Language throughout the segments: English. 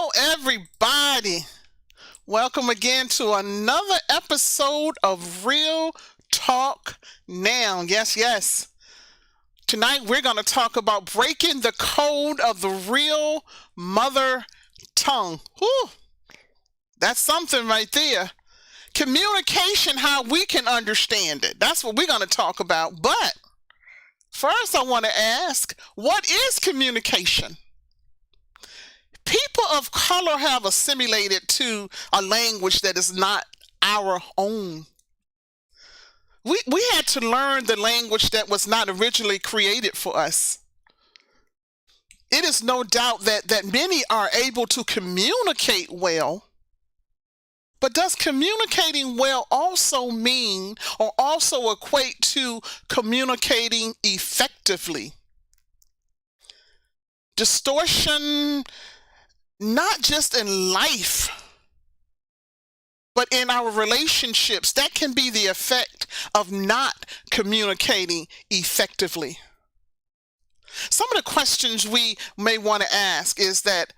Hello, everybody. Welcome again to another episode of Real Talk Now. Yes, yes. Tonight we're going to talk about breaking the code of the real mother tongue. Whew, that's something right there. Communication, how we can understand it. That's what we're going to talk about. But first, I want to ask, what is communication? People of color have assimilated to a language that is not our own. We had to learn the language that was not originally created for us. It is no doubt that many are able to communicate well, but does communicating well also mean or also equate to communicating effectively? Distortion, not just in life, but in our relationships, that can be the effect of not communicating effectively. Some of the questions we may want to ask is that,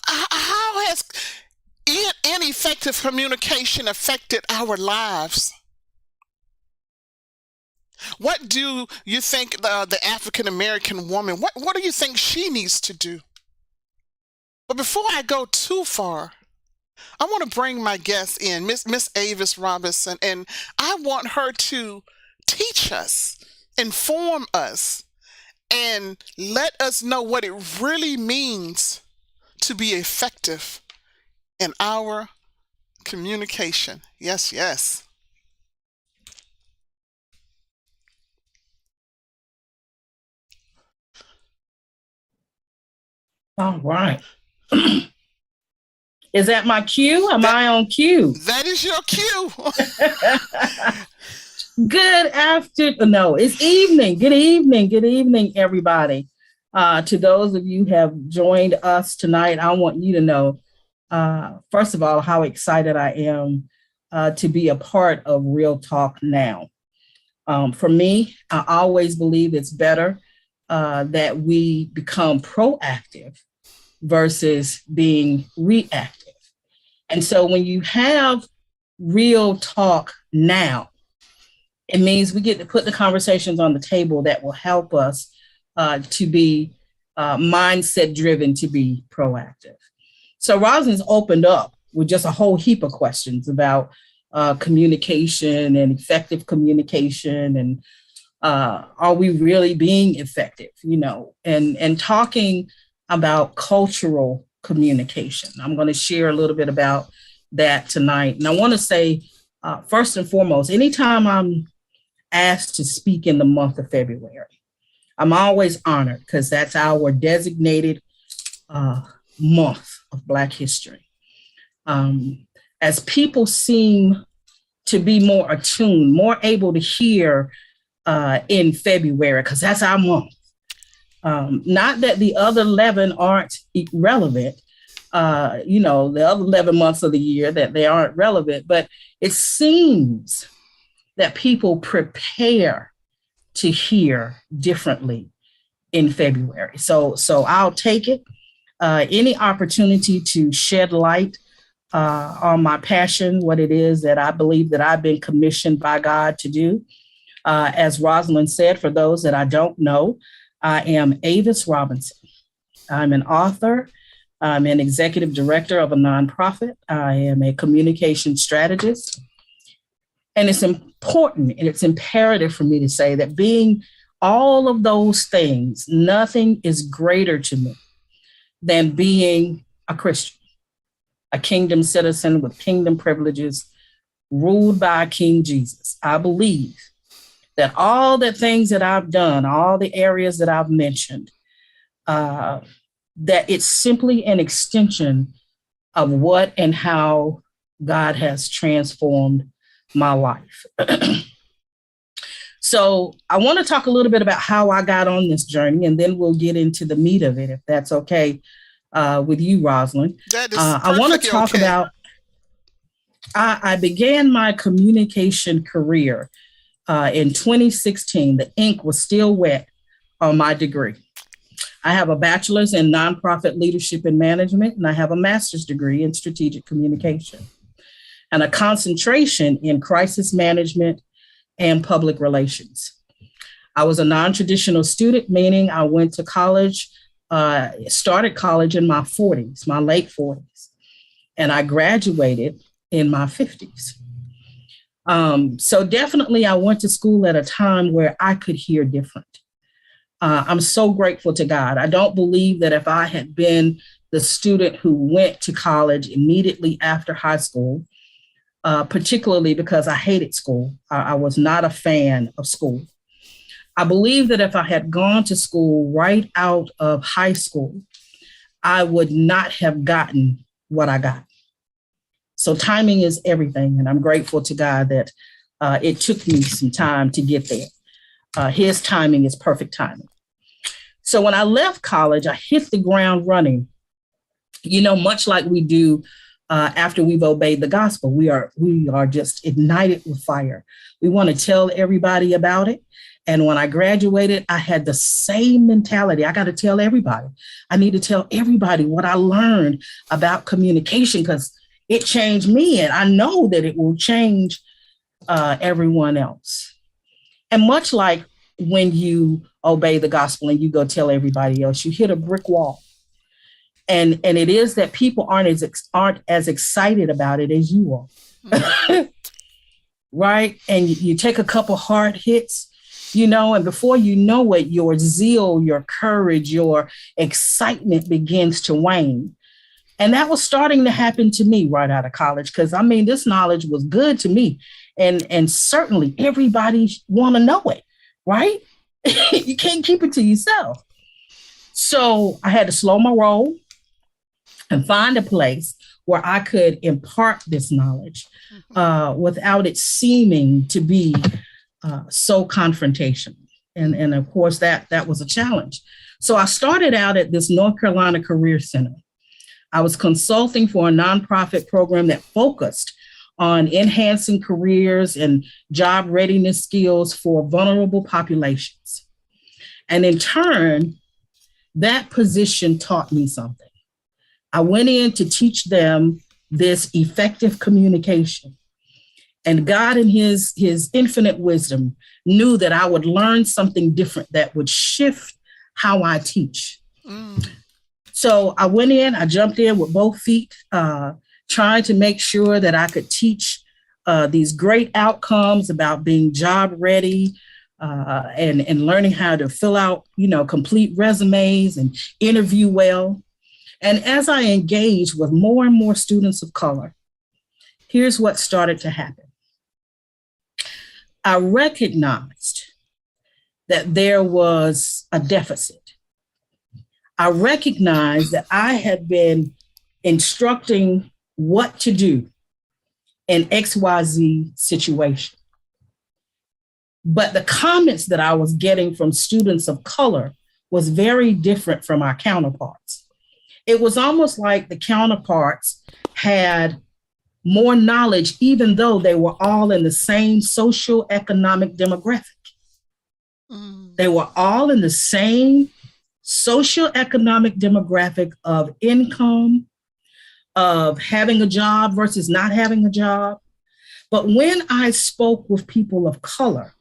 how has ineffective communication affected our lives? What do you think the African American woman, what do you think she needs to do? But before I go too far, I want to bring my guest in, Miss Avis Robinson, and I want her to teach us, inform us, and let us know what it really means to be effective in our communication. Yes, yes. All right. Is that my cue? Am That I on cue? that is your cue. Good afternoon. No, it's evening. Good evening. Good evening, everybody. To those of you who have joined us tonight, I want you to know, first of all, how excited I am to be a part of Real Talk Now. For me, I always believe it's better that we become proactive versus being reactive. And so when you have real talk now, it means we get to put the conversations on the table that will help us to be mindset driven, to be proactive. So Rosalind's opened up with just a whole heap of questions about communication and effective communication, and are we really being effective, and talking about cultural communication. I'm going to share a little bit about that tonight. And I want to say, first and foremost, anytime I'm asked to speak in the month of February, I'm always honored because that's our designated month of Black history. As people seem to be more attuned, more able to hear in February, because that's our month. Not that the other 11 aren't relevant, the other 11 months of the year that they aren't relevant, but it seems that people prepare to hear differently in February. So I'll take it. Any opportunity to shed light on my passion, what it is that I believe that I've been commissioned by God to do. As Rosalind said, for those that I don't know, I am Avis Robinson. I'm an author. I'm an executive director of a nonprofit. I am a communication strategist. And it's important and it's imperative for me to say that being all of those things, nothing is greater to me than being a Christian, a kingdom citizen with kingdom privileges, ruled by King Jesus. I believe that all the things that I've done, all the areas that I've mentioned, that it's simply an extension of what and how God has transformed my life. So I want to talk a little bit about how I got on this journey, and then we'll get into the meat of it, if that's okay with you, Rosalind. That is I want to perfectly talk okay. about, I began my communication career in 2016. The ink was still wet on my degree. I have a bachelor's in nonprofit leadership and management, and I have a master's degree in strategic communication and a concentration in crisis management and public relations. I was a non-traditional student, meaning I went to college, started college in my 40s, my late 40s, and I graduated in my 50s. So definitely I went to school at a time where I could hear different. I'm so grateful to God. I don't believe that if I had been the student who went to college immediately after high school, particularly because I hated school, I was not a fan of school. I believe that if I had gone to school right out of high school, I would not have gotten what I got. So timing is everything. And I'm grateful to God that it took me some time to get there. His timing is perfect timing. So when I left college, I hit the ground running, much like we do after we've obeyed the gospel. We are just ignited with fire. We want to tell everybody about it. And when I graduated, I had the same mentality. I got to tell everybody. I need to tell everybody what I learned about communication because it changed me. And I know that it will change everyone else. And much like when you obey the gospel and you go tell everybody else, you hit a brick wall. And it is that people aren't as excited about it as you are. Mm-hmm. Right? And you take a couple hard hits, and before you know it, your zeal, your courage, your excitement begins to wane. And that was starting to happen to me right out of college because, this knowledge was good to me. And certainly everybody want to know it, right? You can't keep it to yourself. So I had to slow my roll and find a place where I could impart this knowledge without it seeming to be so confrontational. And of course, that was a challenge. So I started out at this North Carolina Career Center. I was consulting for a nonprofit program that focused on enhancing careers and job readiness skills for vulnerable populations. And in turn, that position taught me something. I went in to teach them this effective communication. And God, in his infinite wisdom, knew that I would learn something different that would shift how I teach. Mm. So I went in, I jumped in with both feet, trying to make sure that I could teach these great outcomes about being job ready and learning how to fill out, complete resumes and interview well. And as I engaged with more and more students of color, here's what started to happen. I recognized that there was a deficit. I recognized that I had been instructing what to do in XYZ situation. But the comments that I was getting from students of color was very different from our counterparts. It was almost like the counterparts had more knowledge, even though they were all in the same social economic demographic. Mm. They were all in the same socioeconomic demographic of income, of having a job versus not having a job. But when I spoke with people of color,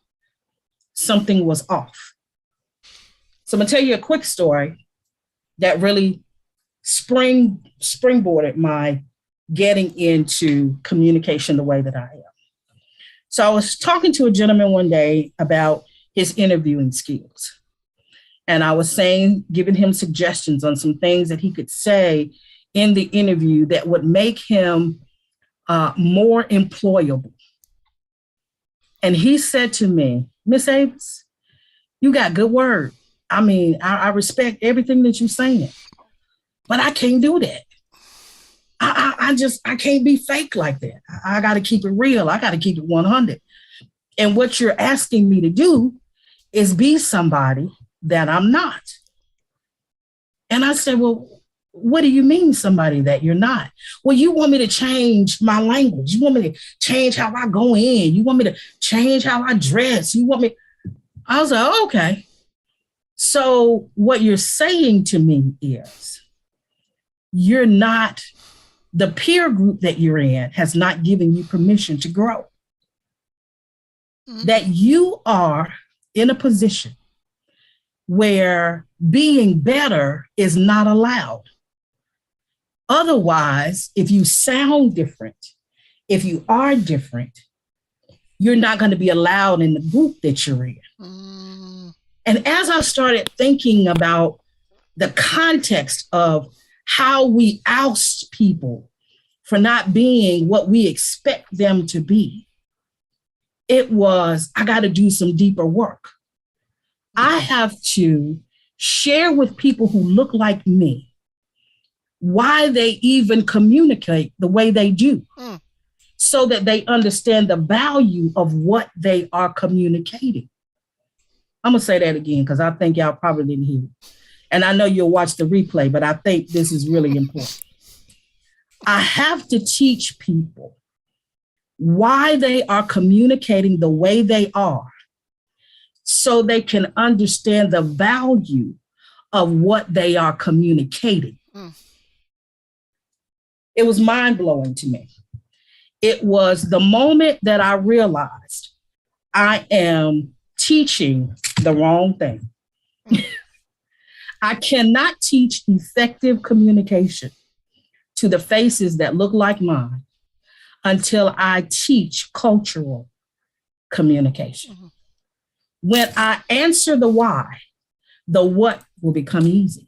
something was off. So I'm gonna tell you a quick story that really springboarded my getting into communication the way that I am. So I was talking to a gentleman one day about his interviewing skills. And I was giving him suggestions on some things that he could say in the interview that would make him more employable. And he said to me, Miss Avis, you got good word. I respect everything that you're saying, but I can't do that. I can't be fake like that. I got to keep it real. I got to keep it 100. And what you're asking me to do is be somebody that I'm not. And I said, well, what do you mean somebody that you're not? Well, you want me to change my language. You want me to change how I go in. You want me to change how I dress. I was like, oh, okay. So what you're saying to me is you're not, the peer group that you're in has not given you permission to grow. That you are in a position where being better is not allowed. Otherwise, if you sound different, if you are different, you're not going to be allowed in the group that you're in. And as I started thinking about the context of how we oust people for not being what we expect them to be, it was, I got to do some deeper work. I have to share with people who look like me why they even communicate the way they do, so that they understand the value of what they are communicating. I'm going to say that again because I think y'all probably didn't hear it. And I know you'll watch the replay, but I think this is really important. I have to teach people why they are communicating the way they are so they can understand the value of what they are communicating. It was mind-blowing to me. It was the moment that I realized I am teaching the wrong thing. I cannot teach effective communication to the faces that look like mine until I teach cultural communication. When I answer the why, the what will become easy.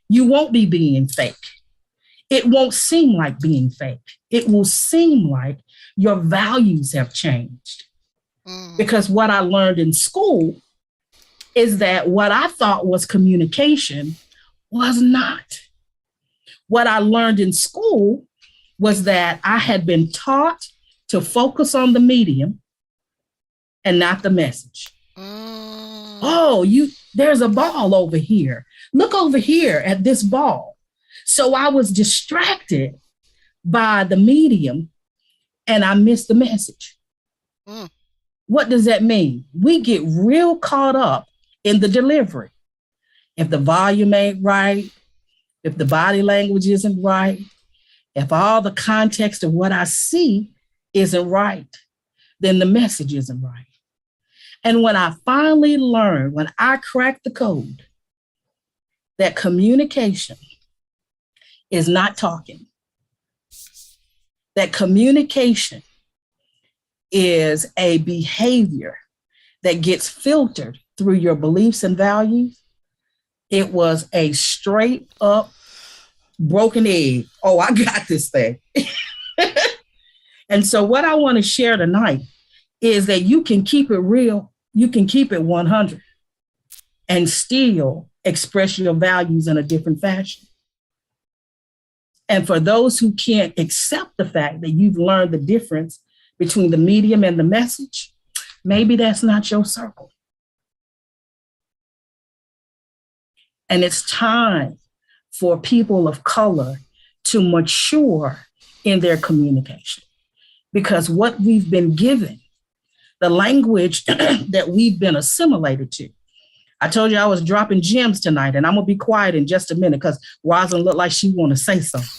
You won't be being fake. It won't seem like being fake. It will seem like your values have changed. Because what I learned in school is that what I thought was communication was not. What I learned in school was that I had been taught to focus on the medium and not the message. Oh, there's a ball over here. Look over here at this ball. So I was distracted by the medium and I missed the message. What does that mean? We get real caught up in the delivery. If the volume ain't right, if the body language isn't right, if all the context of what I see isn't right, then the message isn't right. And when I finally learned, when I cracked the code, that communication is not talking, that communication is a behavior that gets filtered through your beliefs and values, it was a straight up broken egg. Oh, I got this thing. And so what I want to share tonight is that you can keep it real, you can keep it 100 and still express your values in a different fashion. And for those who can't accept the fact that you've learned the difference between the medium and the message, maybe that's not your circle. And it's time for people of color to mature in their communication. Because what we've been given, the language that we've been assimilated to. I told you I was dropping gems tonight, and I'm going to be quiet in just a minute because Rosalind looked like she want to say something.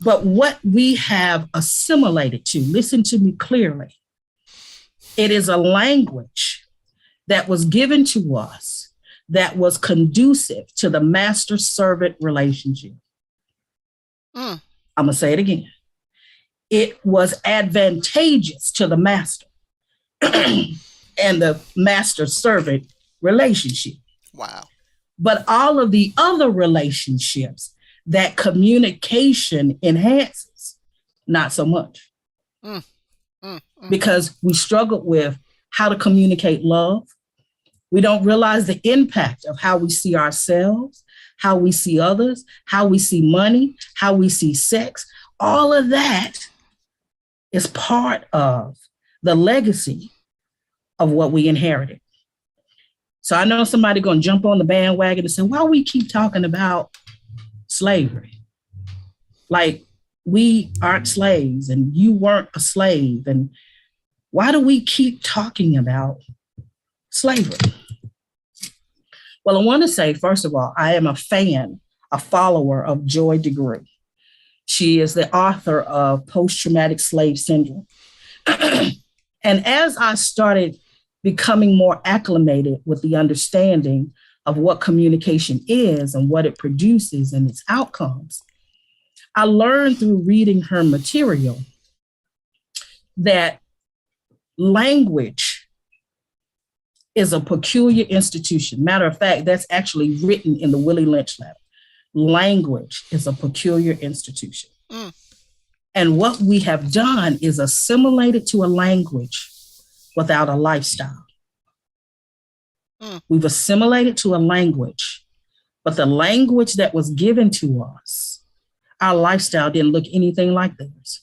But what we have assimilated to, listen to me clearly, it is a language that was given to us that was conducive to the master-servant relationship. I'm going to say it again. It was advantageous to the master and the master-servant relationship. Wow. But all of the other relationships that communication enhances, not so much. Because we struggled with how to communicate love. We don't realize the impact of how we see ourselves, how we see others, how we see money, how we see sex. All of that is part of the legacy of what we inherited. So I know somebody going to jump on the bandwagon and say, why we keep talking about slavery? Like we aren't slaves and you weren't a slave. And why do we keep talking about slavery? Well, I want to say, first of all, I am a fan, a follower of Joy DeGruy. She is the author of Post Traumatic Slave Syndrome. And as I started becoming more acclimated with the understanding of what communication is and what it produces and its outcomes, I learned through reading her material that language is a peculiar institution. Matter of fact, that's actually written in the Willie Lynch letter. Language is a peculiar institution. Mm. And what we have done is assimilated to a language without a lifestyle. Mm. We've assimilated to a language, but the language that was given to us, our lifestyle didn't look anything like theirs.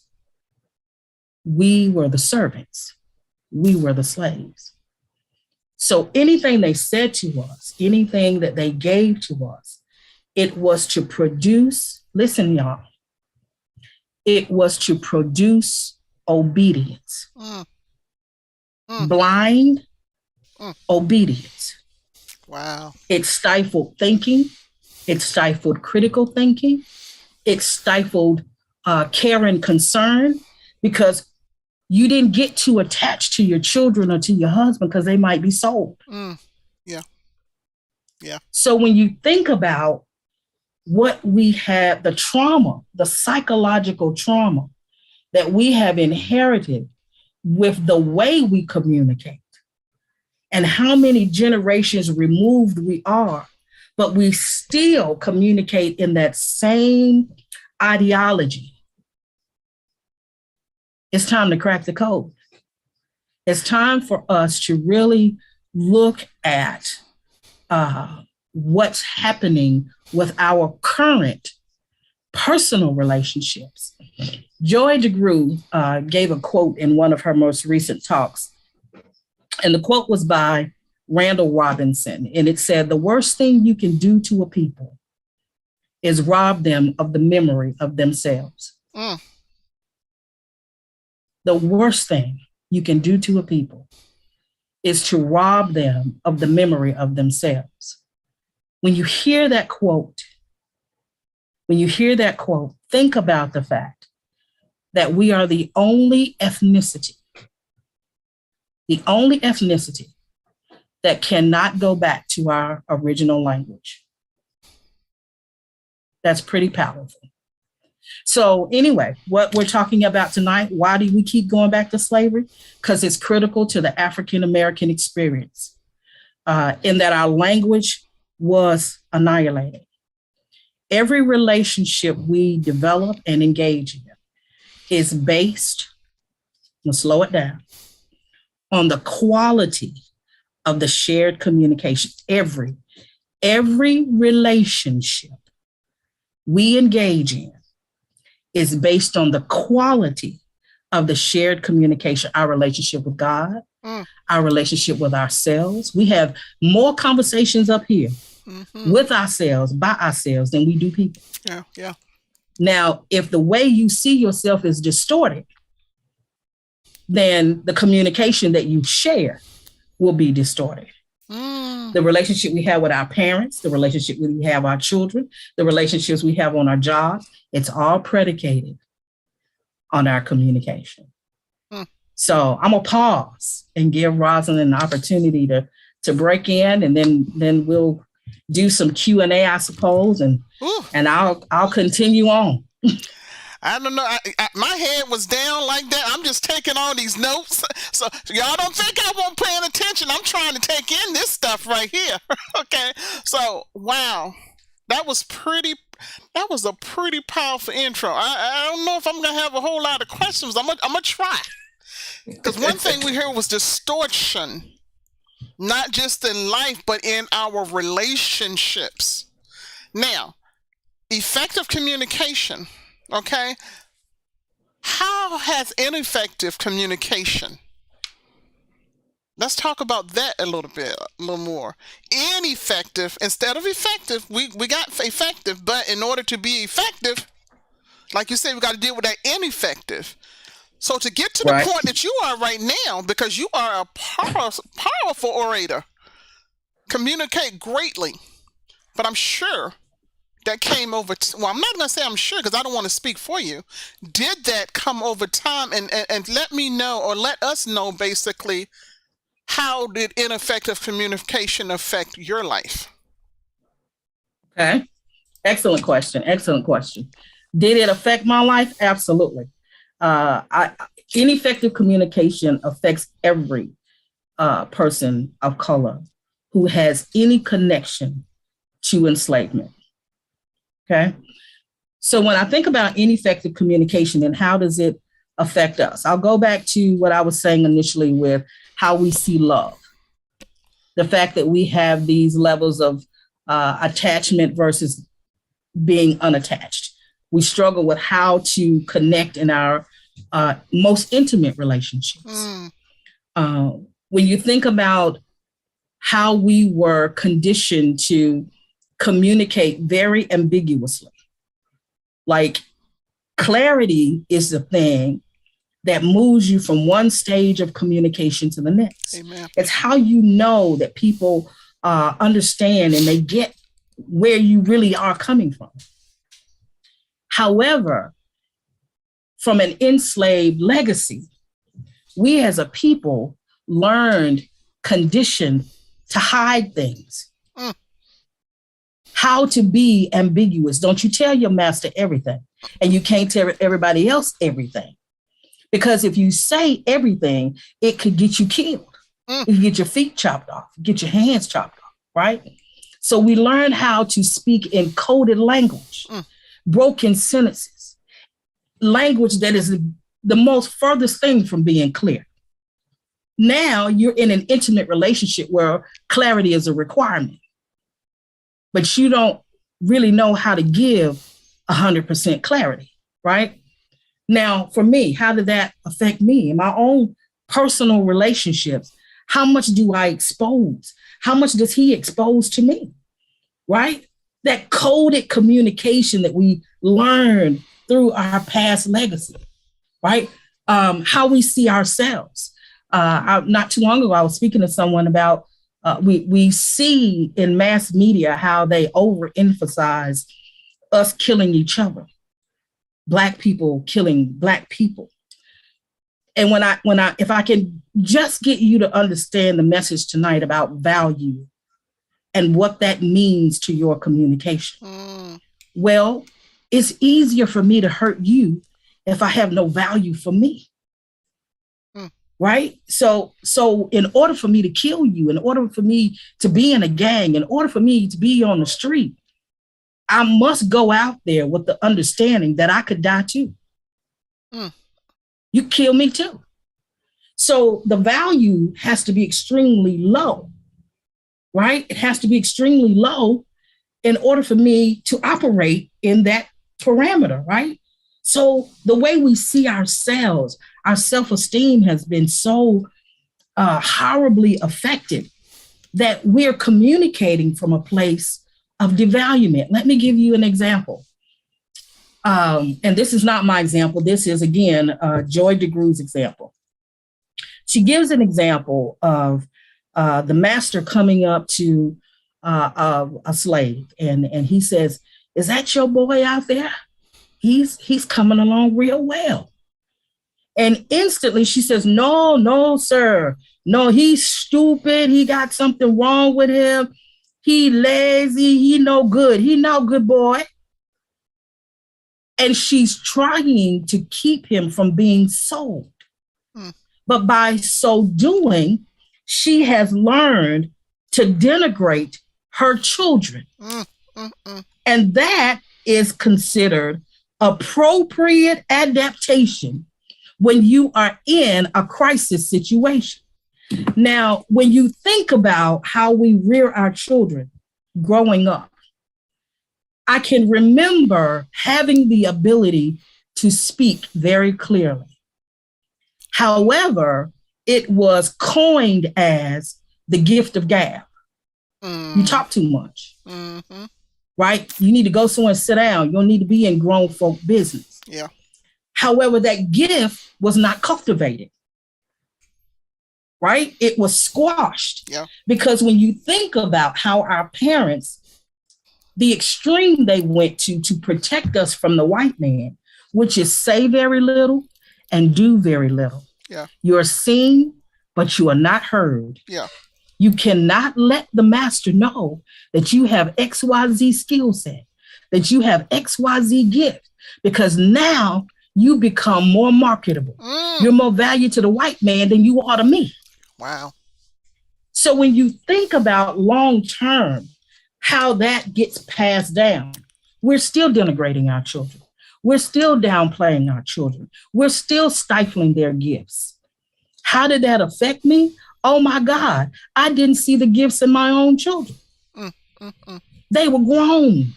We were the servants. We were the slaves. So anything they said to us, anything that they gave to us, it was to produce, listen, y'all, it was to produce obedience. Blind obedience. Wow. It stifled thinking. It stifled critical thinking. It stifled care and concern, because you didn't get too attached to your children or to your husband because they might be sold. Yeah. Yeah. So when you think about what we have, the trauma, the psychological trauma that we have inherited with the way we communicate, and how many generations removed we are, but we still communicate in that same ideology. It's time to crack the code. It's time for us to really look at what's happening with our current personal relationships. Joy DeGruy gave a quote in one of her most recent talks, and the quote was by Randall Robinson, and it said, "The worst thing you can do to a people is rob them of the memory of themselves." The worst thing you can do to a people is to rob them of the memory of themselves. When you hear that quote, think about the fact that we are the only ethnicity that cannot go back to our original language. That's pretty powerful. So anyway, what we're talking about tonight, why do we keep going back to slavery? Because it's critical to the African-American experience, in that our language was annihilated. Every relationship we develop and engage in is based, we'll slow it down, on the quality of the shared communication. Every relationship we engage in is based on the quality of the shared communication, our relationship with God, our relationship with ourselves. We have more conversations up here with ourselves, by ourselves, than we do people. Yeah. Now, if the way you see yourself is distorted, then the communication that you share will be distorted. The relationship we have with our parents, the relationship we have with our children, the relationships we have on our jobs, it's all predicated on our communication. So I'm gonna pause and give Rosalind an opportunity to break in, and then we'll do some Q&A, I suppose, and I'll continue on. I don't know. My head was down like that. I'm just taking all these notes. So y'all don't think I won't paying attention. I'm trying to take in this stuff right here. Okay. So, wow. That was a pretty powerful intro. I don't know if I'm going to have a whole lot of questions. I'm going to try. Because one thing we heard was distortion, not just in life, but in our relationships. Now, effective communication. Okay, how has ineffective communication? Let's talk about that a little more. Ineffective instead of effective. We got effective, but in order to be effective, like you said, we got to deal with that ineffective. So to get to the point that you are right now, because you are a powerful orator, communicate greatly, but I'm sure that came over. Well, I'm not going to say I'm sure because I don't want to speak for you. Did that come over time? And let me know, or let us know basically, how did ineffective communication affect your life? Okay. Excellent question. Excellent question. Did it affect my life? Absolutely. I Ineffective communication affects every person of color who has any connection to enslavement. Okay. So when I think about ineffective communication and how does it affect us, I'll go back to what I was saying initially with how we see love. The fact that we have these levels of attachment versus being unattached. We struggle with how to connect in our most intimate relationships. Uh, when you think about how we were conditioned to communicate very ambiguously, like clarity is the thing that moves you from one stage of communication to the next. Amen. It's how you know that people understand and they get where you really are coming from. However, from an enslaved legacy, we as a people learned, conditioned to hide things. How to be ambiguous. Don't you tell your master everything, and you can't tell everybody else everything. Because if you say everything, it could get you killed. You could get your feet chopped off, get your hands chopped off, right? So we learn how to speak in coded language, broken sentences, language that is the most furthest thing from being clear. Now you're in an intimate relationship where clarity is a requirement, but you don't really know how to give 100% clarity, right? Now, for me, how did that affect me in my own personal relationships? How much do I expose? How much does he expose to me, right? That coded communication that we learned through our past legacy, right? How we see ourselves. Not too long ago, I was speaking to someone about we see in mass media how they overemphasize us killing each other, Black people killing Black people. And if I can just get you to understand the message tonight about value and what that means to your communication, well, it's easier for me to hurt you if I have no value for me. Right? So in order for me to kill you, in order for me to be in a gang, in order for me to be on the street, I must go out there with the understanding that I could die too. You kill me too. So the value has to be extremely low, right? It has to be extremely low in order for me to operate in that parameter, right? So the way we see ourselves, our self-esteem has been so horribly affected that we're communicating from a place of devaluement. Let me give you an example. And this is not my example. This is, again, Joy DeGruy's example. She gives an example of the master coming up to a slave, and he says, "Is that your boy out there? He's coming along real well." And instantly she says, "No, no, sir. No, he's stupid. He got something wrong with him. He lazy. He no good. He no good boy." And she's trying to keep him from being sold. But by so doing, she has learned to denigrate her children. And that is considered appropriate adaptation when you are in a crisis situation. Now, when you think about how we rear our children growing up, I can remember having the ability to speak very clearly. However, it was coined as the gift of gab. You talk too much, right? You need to go somewhere and sit down. You don't need to be in grown folk business. Yeah. However, that gift was not cultivated, right? It was squashed. Yeah. Because when you think about how our parents, the extreme they went to protect us from the white man, which is say very little and do very little. Yeah. You're seen, but you are not heard. Yeah. You cannot let the master know that you have XYZ skill set, that you have XYZ gift, because now you become more marketable. You're more value to the white man than you are to me. Wow. So when you think about long term, how that gets passed down, we're still denigrating our children. We're still downplaying our children. We're still stifling their gifts. How did that affect me? Oh my God, I didn't see the gifts in my own children. Mm, mm, mm. They were grown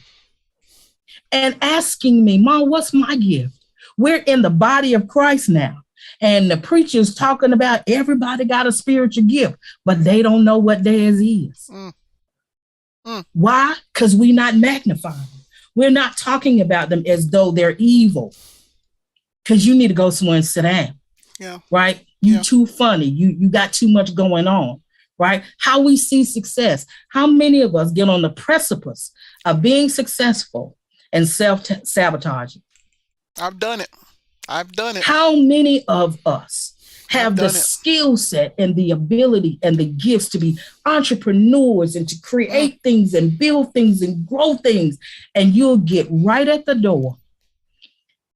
and asking me, Mom, what's my gift? We're in the body of Christ now. And the preacher's talking about everybody got a spiritual gift, but they don't know what theirs is. Mm. Mm. Why? Because we're not magnifying them. We're not talking about them as though they're evil. Because you need to go somewhere and sit down. Yeah. Right? You too funny. You got too much going on. Right? How we see success. How many of us get on the precipice of being successful and self-sabotaging? I've done it. How many of us have the skill set and the ability and the gifts to be entrepreneurs and to create things and build things and grow things, and you'll get right at the door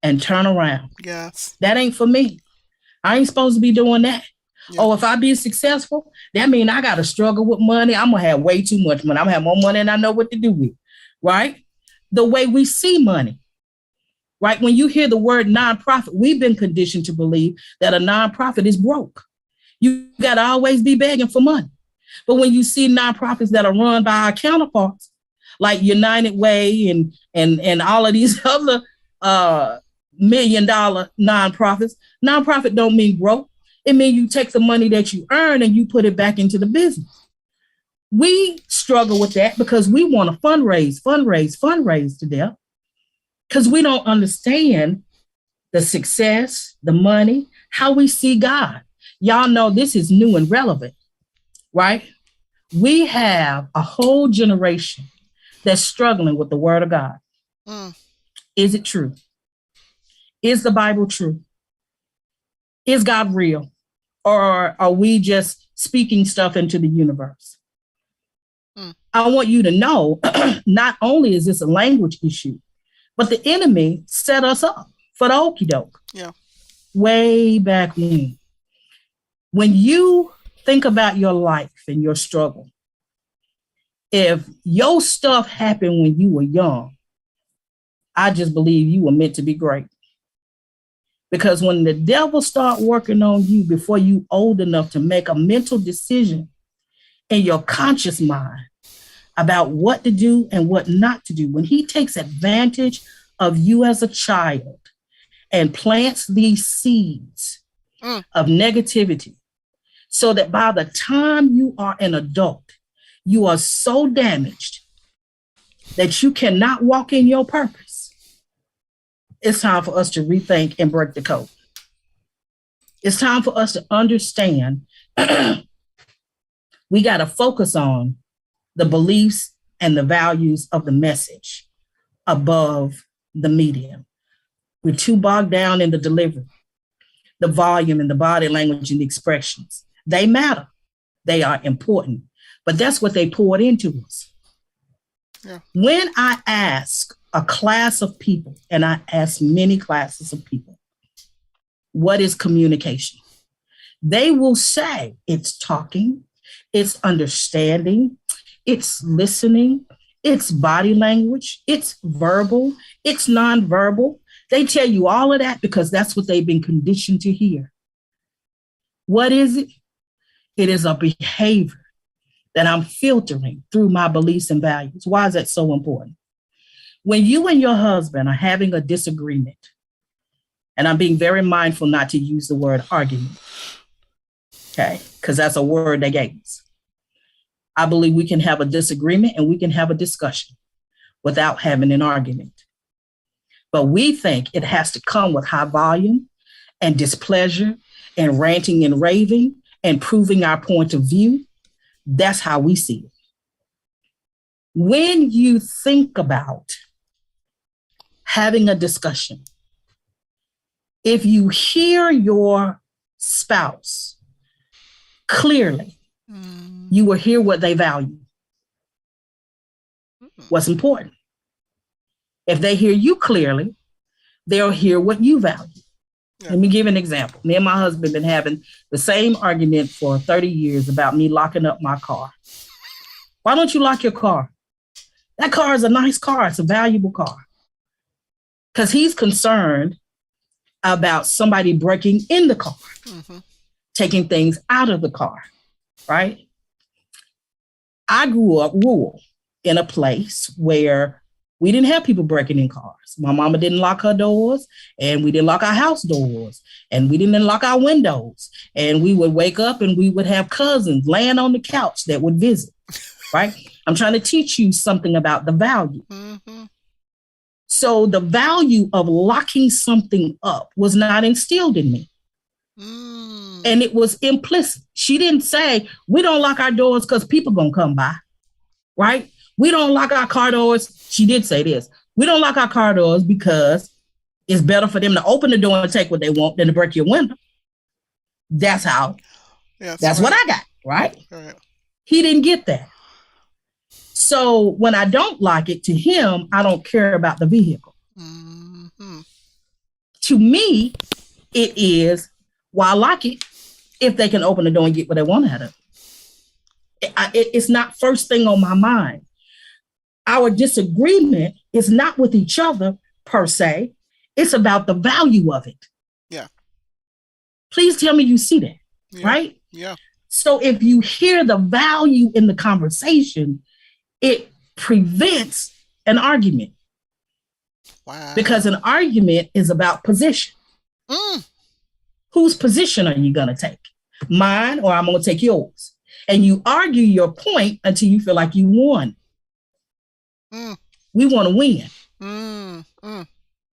and turn around? Yes. That ain't for me. I ain't supposed to be doing that. Yeah. Oh, if I be successful, that means I got to struggle with money. I'm going to have way too much money. I'm going to have more money than I know what to do with, right? The way we see money, right? When you hear the word nonprofit, we've been conditioned to believe that a nonprofit is broke. You got to always be begging for money. But when you see nonprofits that are run by our counterparts, like United Way and all of these other $1 million nonprofits, nonprofit don't mean broke. It means you take the money that you earn and you put it back into the business. We struggle with that because we want to fundraise to death, because we don't understand the success, the money, how we see God. Y'all know this is new and relevant, right? We have a whole generation that's struggling with the word of God. Is it true? Is the Bible true? Is God real? Or are we just speaking stuff into the universe? I want you to know, not only is this a language issue, but the enemy set us up for the okie doke. Yeah. Way back when. When you think about your life and your struggle, if your stuff happened when you were young, I just believe you were meant to be great. Because when the devil start working on you before you old enough to make a mental decision in your conscious mind about what to do and what not to do, when he takes advantage of you as a child and plants these seeds of negativity, so that by the time you are an adult, you are so damaged that you cannot walk in your purpose, it's time for us to rethink and break the code. It's time for us to understand we got to focus on the beliefs and the values of the message above the medium. We're too bogged down in the delivery, the volume and the body language and the expressions. They matter. They are important, but that's what they poured into us. Yeah. When I ask a class of people, and I ask many classes of people, what is communication? They will say it's talking, it's understanding, it's listening, it's body language, it's verbal, it's nonverbal. They tell you all of that because that's what they've been conditioned to hear. What is it? It is a behavior that I'm filtering through my beliefs and values. Why is that so important? When you and your husband are having a disagreement, and I'm being very mindful not to use the word argument, okay, because that's a word they gave us. I believe we can have a disagreement and we can have a discussion without having an argument. But we think it has to come with high volume and displeasure and ranting and raving and proving our point of view, that's how we see it. When you think about having a discussion, if you hear your spouse clearly, you will hear what they value, what's important. If they hear you clearly, they'll hear what you value. Yeah. Let me give an example. Me and my husband been having the same argument for 30 years about me locking up my car. Why don't you lock your car? That car is a nice car. It's a valuable car. Because he's concerned about somebody breaking in the car, taking things out of the car, right? I grew up rural in a place where we didn't have people breaking in cars. My mama didn't lock her doors, and we didn't lock our house doors, and we didn't lock our windows. And we would wake up and we would have cousins laying on the couch that would visit, right? I'm trying to teach you something about the value. So the value of locking something up was not instilled in me. And it was implicit. She didn't say, we don't lock our doors because people going to come by, right? We don't lock our car doors. She did say this. We don't lock our car doors because it's better for them to open the door and take what they want than to break your window. That's how. That's right. What I got, right? He didn't get that. So when I don't like it, to him, I don't care about the vehicle. To me, it is, well, I like it if they can open the door and get what they want out of it. It's not first thing on my mind. Our disagreement is not with each other per se. It's about the value of it. Yeah. Please tell me you see that, right? Yeah. So if you hear the value in the conversation, it prevents an argument. Wow. Because an argument is about position. Whose position are you going to take? Mine, or I'm going to take yours? And you argue your point until you feel like you won. We want to win.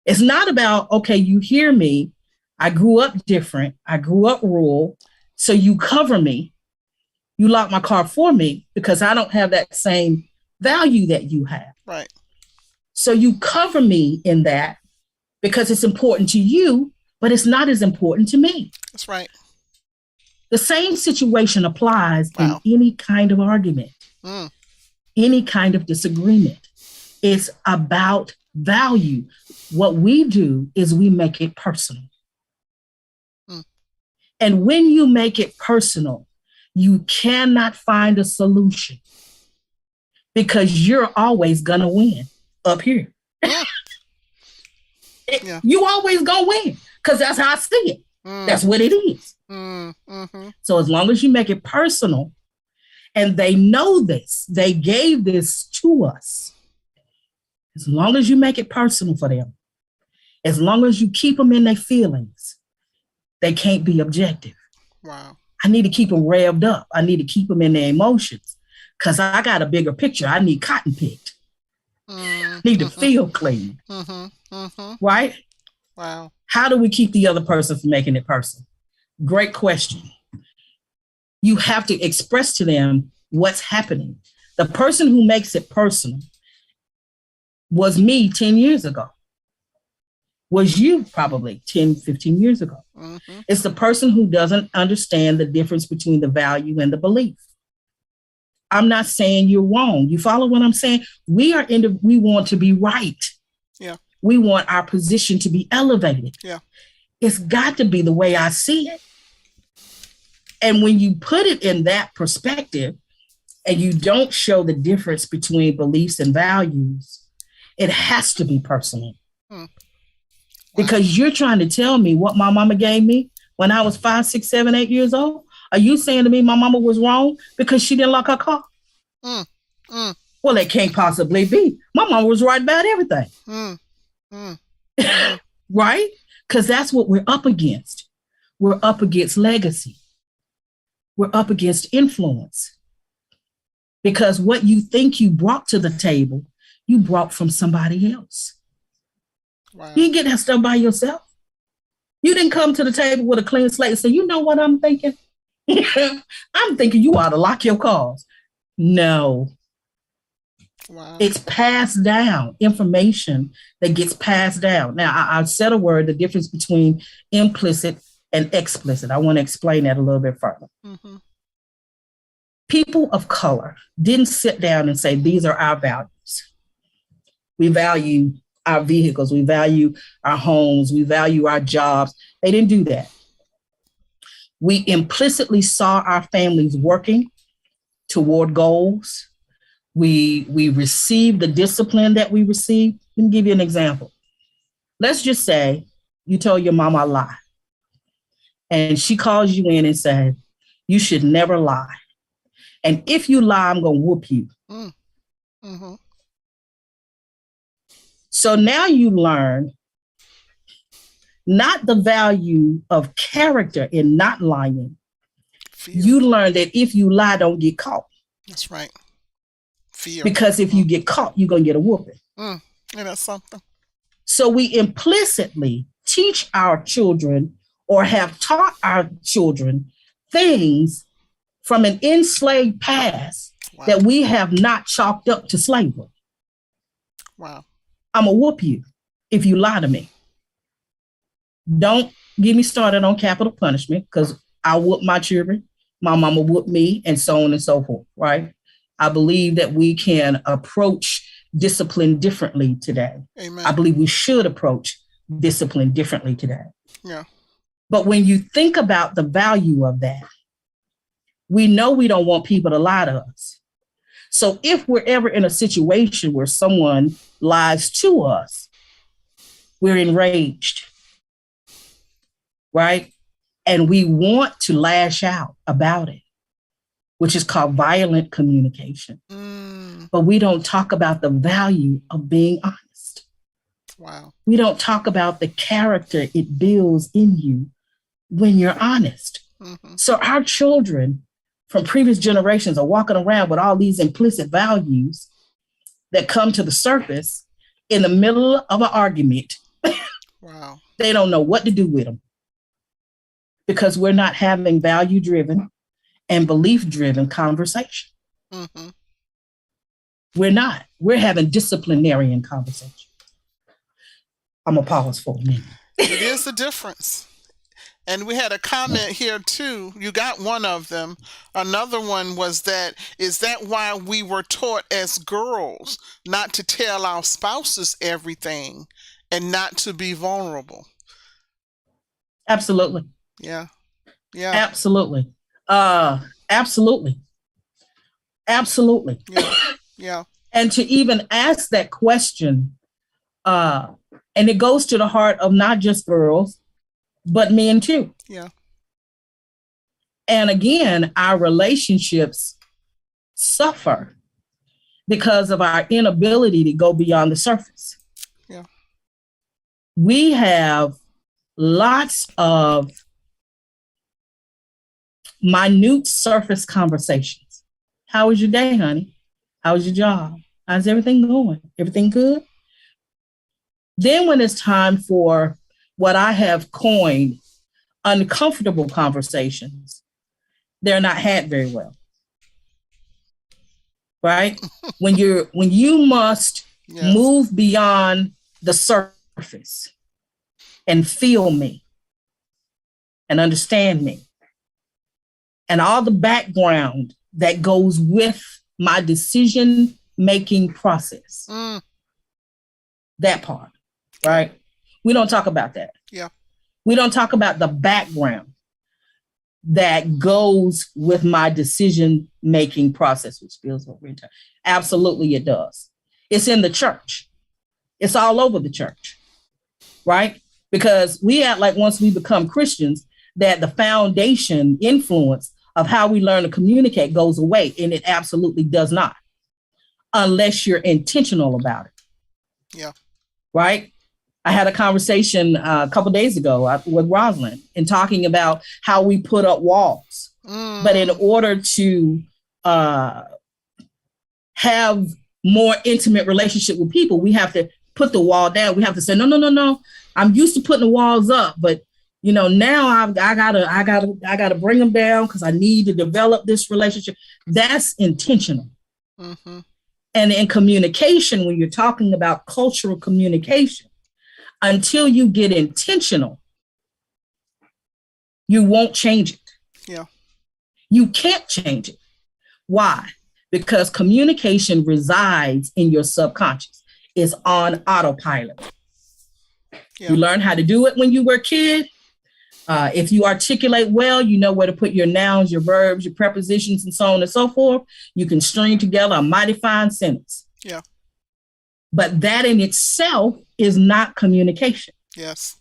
It's not about, okay, you hear me. I grew up different. I grew up rural. So you cover me. You lock my car for me because I don't have that same value that you have. Right. So you cover me in that because it's important to you, but it's not as important to me. That's right. The same situation applies in any kind of argument, any kind of disagreement. It's about value. What we do is we make it personal. And when you make it personal, you cannot find a solution because you're always going to win up here. You always going to win because that's how I see it. That's what it is. So as long as you make it personal, and they know this, they gave this to us. As long as you make it personal for them, as long as you keep them in their feelings, they can't be objective. Wow. I need to keep them revved up. I need to keep them in their emotions because I got a bigger picture. I need cotton picked. Need to feel clean. Right? Wow. How do we keep the other person from making it personal? Great question. You have to express to them what's happening. The person who makes it personal was me 10 years ago. Was you probably 10, 15 years ago. It's the person who doesn't understand the difference between the value and the belief. I'm not saying you're wrong. You follow what I'm saying? We want to be right. Yeah. We want our position to be elevated. Yeah. It's got to be the way I see it. And when you put it in that perspective and you don't show the difference between beliefs and values, it has to be personal. Wow. Because you're trying to tell me what my mama gave me when I was 5, 6, 7, 8 years old. Are you saying to me my mama was wrong because she didn't lock her car? Well, it can't possibly be. My mama was right about everything. Right? Because that's what we're up against. We're up against legacy. We're up against influence. Because what you think you brought to the table, you brought from somebody else. Wow. You didn't get that stuff by yourself. You didn't come to the table with a clean slate and say, you know what I'm thinking? I'm thinking you ought to lock your cars. No, Wow. it's passed down information that gets passed down. Now, I said a word, the difference between implicit and explicit. I want to explain that a little bit further. Mm-hmm. People of color didn't sit down and say, these are our values. We value our vehicles, we value our homes, we value our jobs. They didn't do that. We implicitly saw our families working toward goals. We received the discipline that we received. Let me give you an example. Let's just say you told your mama a lie, and she calls you in and said, you should never lie. And if you lie, I'm going to whoop you. Mm-hmm. So now you learn not the value of character in not lying. Fear. You learn that if you lie, don't get caught. That's right. Fear. Because if you get caught, you're going to get a whooping. And that's something. So we implicitly teach our children or have taught our children things from an enslaved past that we have not chalked up to slavery. Wow. I'm going to whoop you if you lie to me. Don't get me started on capital punishment, because I whoop my children, my mama whooped me, and so on and so forth, right? I believe that we can approach discipline differently today. Amen. I believe we should approach discipline differently today. Yeah. But when you think about the value of that, we know we don't want people to lie to us. So if we're ever in a situation where someone lies to us, we're enraged, right? And we want to lash out about it, which is called violent communication. But we don't talk about the value of being honest. Wow. We don't talk about the character it builds in you when you're honest. Mm-hmm. So our children from previous generations are walking around with all these implicit values that come to the surface in the middle of an argument. Wow. They don't know what to do with them because we're not having value-driven and belief-driven conversation. Mm-hmm. We're not. We're having disciplinarian conversation. I'm going to pause for a minute. It is the difference. And we had a comment here too. You got one of them. Another one was that, is that why we were taught as girls not to tell our spouses everything and not to be vulnerable? Absolutely. Yeah. Yeah. Absolutely. Absolutely. Absolutely. Yeah. Yeah. And to even ask that question, and it goes to the heart of not just girls, but men too. Yeah. And again, our relationships suffer because of our inability to go beyond the surface. Yeah. We have lots of minute surface conversations. How was your day, honey? How was your job? How's everything going? Everything good? Then when it's time for what I have coined uncomfortable conversations, they're not had very well. Right? when you must move beyond the surface and feel me and understand me and all the background that goes with my decision-making process. That part, right? We don't talk about that. Yeah. We don't talk about the background that goes with my decision-making process, which feels what we're talking. Absolutely, it does. It's in the church. It's all over the church, right? Because we act like once we become Christians, that the foundation influence of how we learn to communicate goes away, and it absolutely does not, unless you're intentional about it. Yeah. Right? I had a conversation a couple of days ago with Rosalind and talking about how we put up walls. But in order to have more intimate relationship with people, we have to put the wall down. We have to say, no. I'm used to putting the walls up, but Now I gotta bring them down because I need to develop this relationship. That's intentional. Mm-hmm. And in communication, when you're talking about cultural communication, until you get intentional, you won't change it. Yeah. You can't change it. Why? Because communication resides in your subconscious. It's on autopilot. Yeah. You learn how to do it when you were a kid. If you articulate well, you know where to put your nouns, your verbs, your prepositions, and so on and so forth. You can string together a mighty fine sentence. Yeah. But that in itself is not communication, Yes.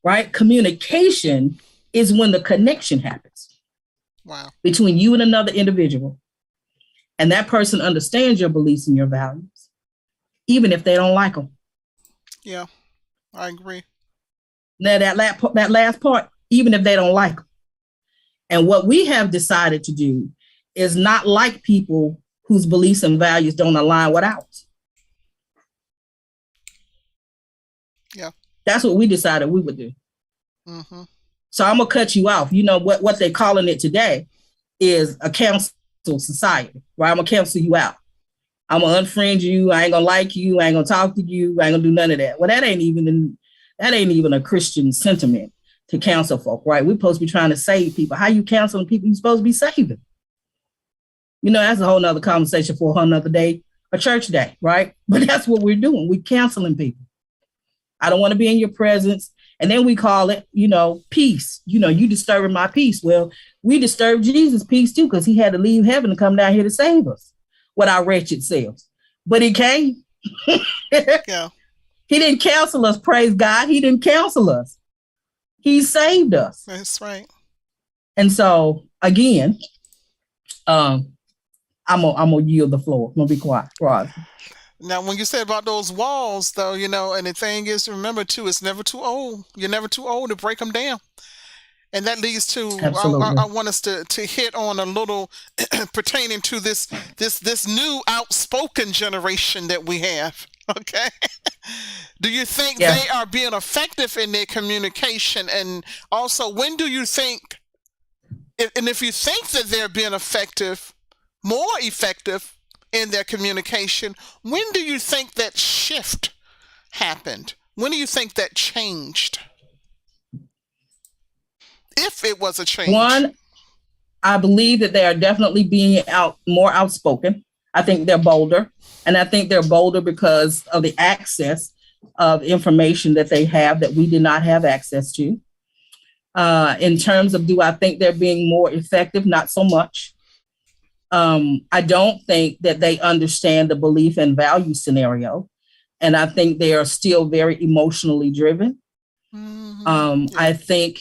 right? Communication is when the connection happens Wow. between you and another individual. And that person understands your beliefs and your values, even if they don't like them. Yeah. I agree. Now, that last part, even if they don't like them. And what we have decided to do is not like people whose beliefs and values don't align with ours. Yeah. That's what we decided we would do. Mm-hmm. So I'm gonna cut you off. You know what they're calling it today is a cancel society, right? I'm gonna cancel you out. I'm gonna unfriend you. I ain't gonna like you. I ain't gonna talk to you. I ain't gonna do none of that. Well, that ain't even a Christian sentiment to counsel folk, right? We're supposed to be trying to save people. How you counseling people you're supposed to be saving? That's a whole nother conversation for a whole nother day, a church day, right? But that's what we're doing. We're counseling people. I don't want to be in your presence. And then we call it, peace. You disturbing my peace. Well, we disturbed Jesus' peace too, because he had to leave heaven to come down here to save us with our wretched selves. But he came. Yeah. He didn't counsel us, praise God. He didn't counsel us. He saved us. That's right. And so again, I'm gonna yield the floor. I'm gonna be quiet, Roz. Now, when you said about those walls, though, and the thing is, remember too, it's never too old. You're never too old to break them down. And that leads to I Absolutely. want us to hit on a little pertaining to this new outspoken generation that we have. Okay, do you think Yeah. they are being effective in their communication? And also, when do you think, and if you think that they're being more effective in their communication, when do you think that shift happened? When do you think that changed? If it was a change. One, I believe that they are definitely being more outspoken. I think they're bolder. And I think they're bolder because of the access of information that they have that we did not have access to. In terms of, do I think they're being more effective? Not so much. I don't think that they understand the belief and value scenario. And I think they are still very emotionally driven. Mm-hmm. Yeah. I think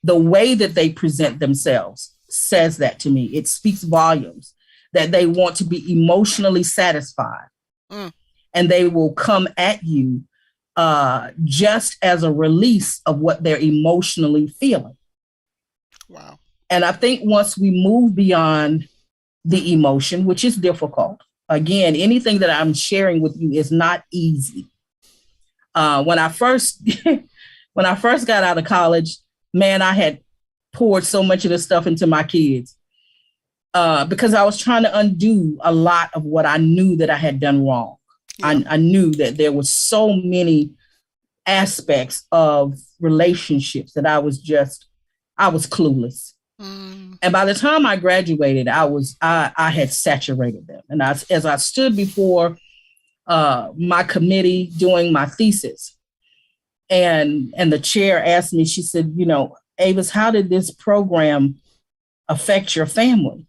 the way that they present themselves says that to me. It speaks volumes that they want to be emotionally satisfied. Mm. And they will come at you just as a release of what they're emotionally feeling. Wow. And I think once we move beyond the emotion, which is difficult, again, anything that I'm sharing with you is not easy. When I first got out of college, man, I had poured so much of this stuff into my kids because I was trying to undo a lot of what I knew that I had done wrong. Yeah. I knew that there were so many aspects of relationships that I was clueless. Mm. And by the time I graduated, I had saturated them. And as I stood before my committee doing my thesis, and the chair asked me, she said, Avis, how did this program affect your family?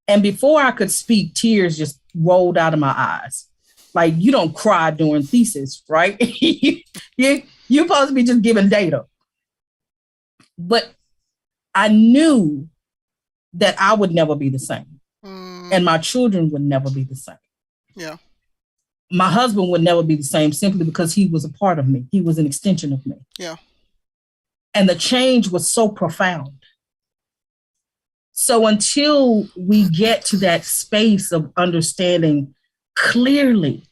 And before I could speak, tears just rolled out of my eyes. Like, you don't cry during thesis, right? You're supposed to be just giving data. But I knew that I would never be the same. And my children would never be the same. Yeah. My husband would never be the same simply because he was a part of me. He was an extension of me. Yeah. And the change was so profound. So until we get to that space of understanding clearly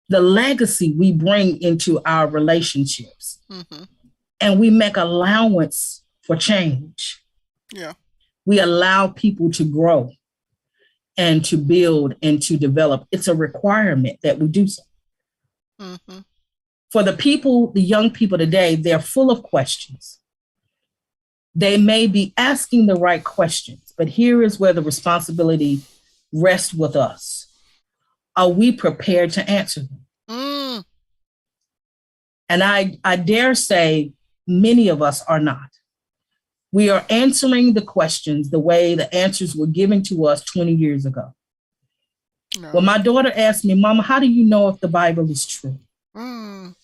the legacy we bring into our relationships, Mm-hmm. and we make allowance for change. Yeah. We allow people to grow and to build and to develop. It's a requirement that we do so. Mm-hmm. For the people, the young people today, they're full of questions. They may be asking the right questions, but here is where the responsibility rests with us. Are we prepared to answer them? Mm. And I dare say many of us are not. We are answering the questions the way the answers were given to us 20 years ago. When No. my daughter asked me, Mama, how do you know if the Bible is true? Mm.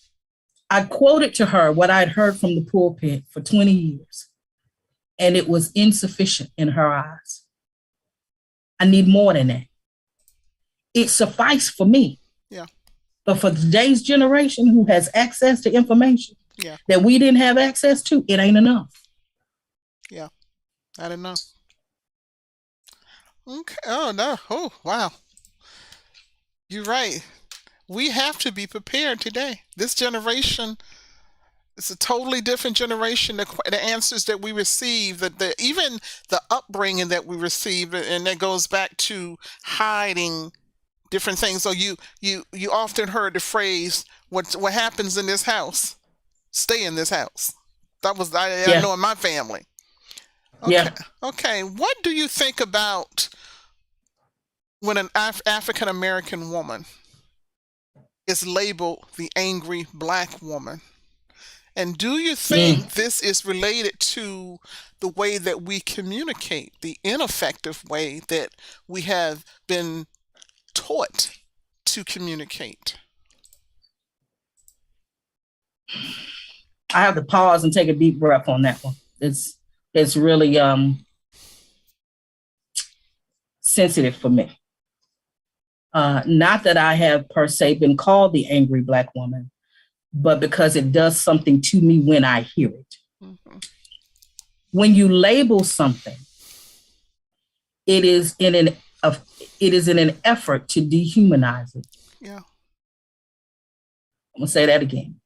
I quoted to her what I'd heard from the pulpit for 20 years, and it was insufficient in her eyes. I need more than that. It sufficed for me. Yeah. But for today's generation who has access to information Yeah. that we didn't have access to, it ain't enough. Yeah. I don't know. Okay. Oh no. Oh wow. You're right. We have to be prepared today. This generation is a totally different generation. The answers that we receive, even the upbringing that we receive, and that goes back to hiding different things. So you often heard the phrase, "What happens in this house, stay in this house." That was I Yeah, know in my family. Okay, yeah. okay. What do you think about when an African American woman is labeled the angry black woman? And do you Mm. think this is related to the way that we communicate, the ineffective way that we have been taught to communicate? I have to pause and take a deep breath on that one. It's really sensitive for me. Not that I have per se been called the angry black woman, but because it does something to me when I hear it. Mm-hmm. When you label something, it is in an it is in an effort to dehumanize it. Yeah. I'm gonna say that again.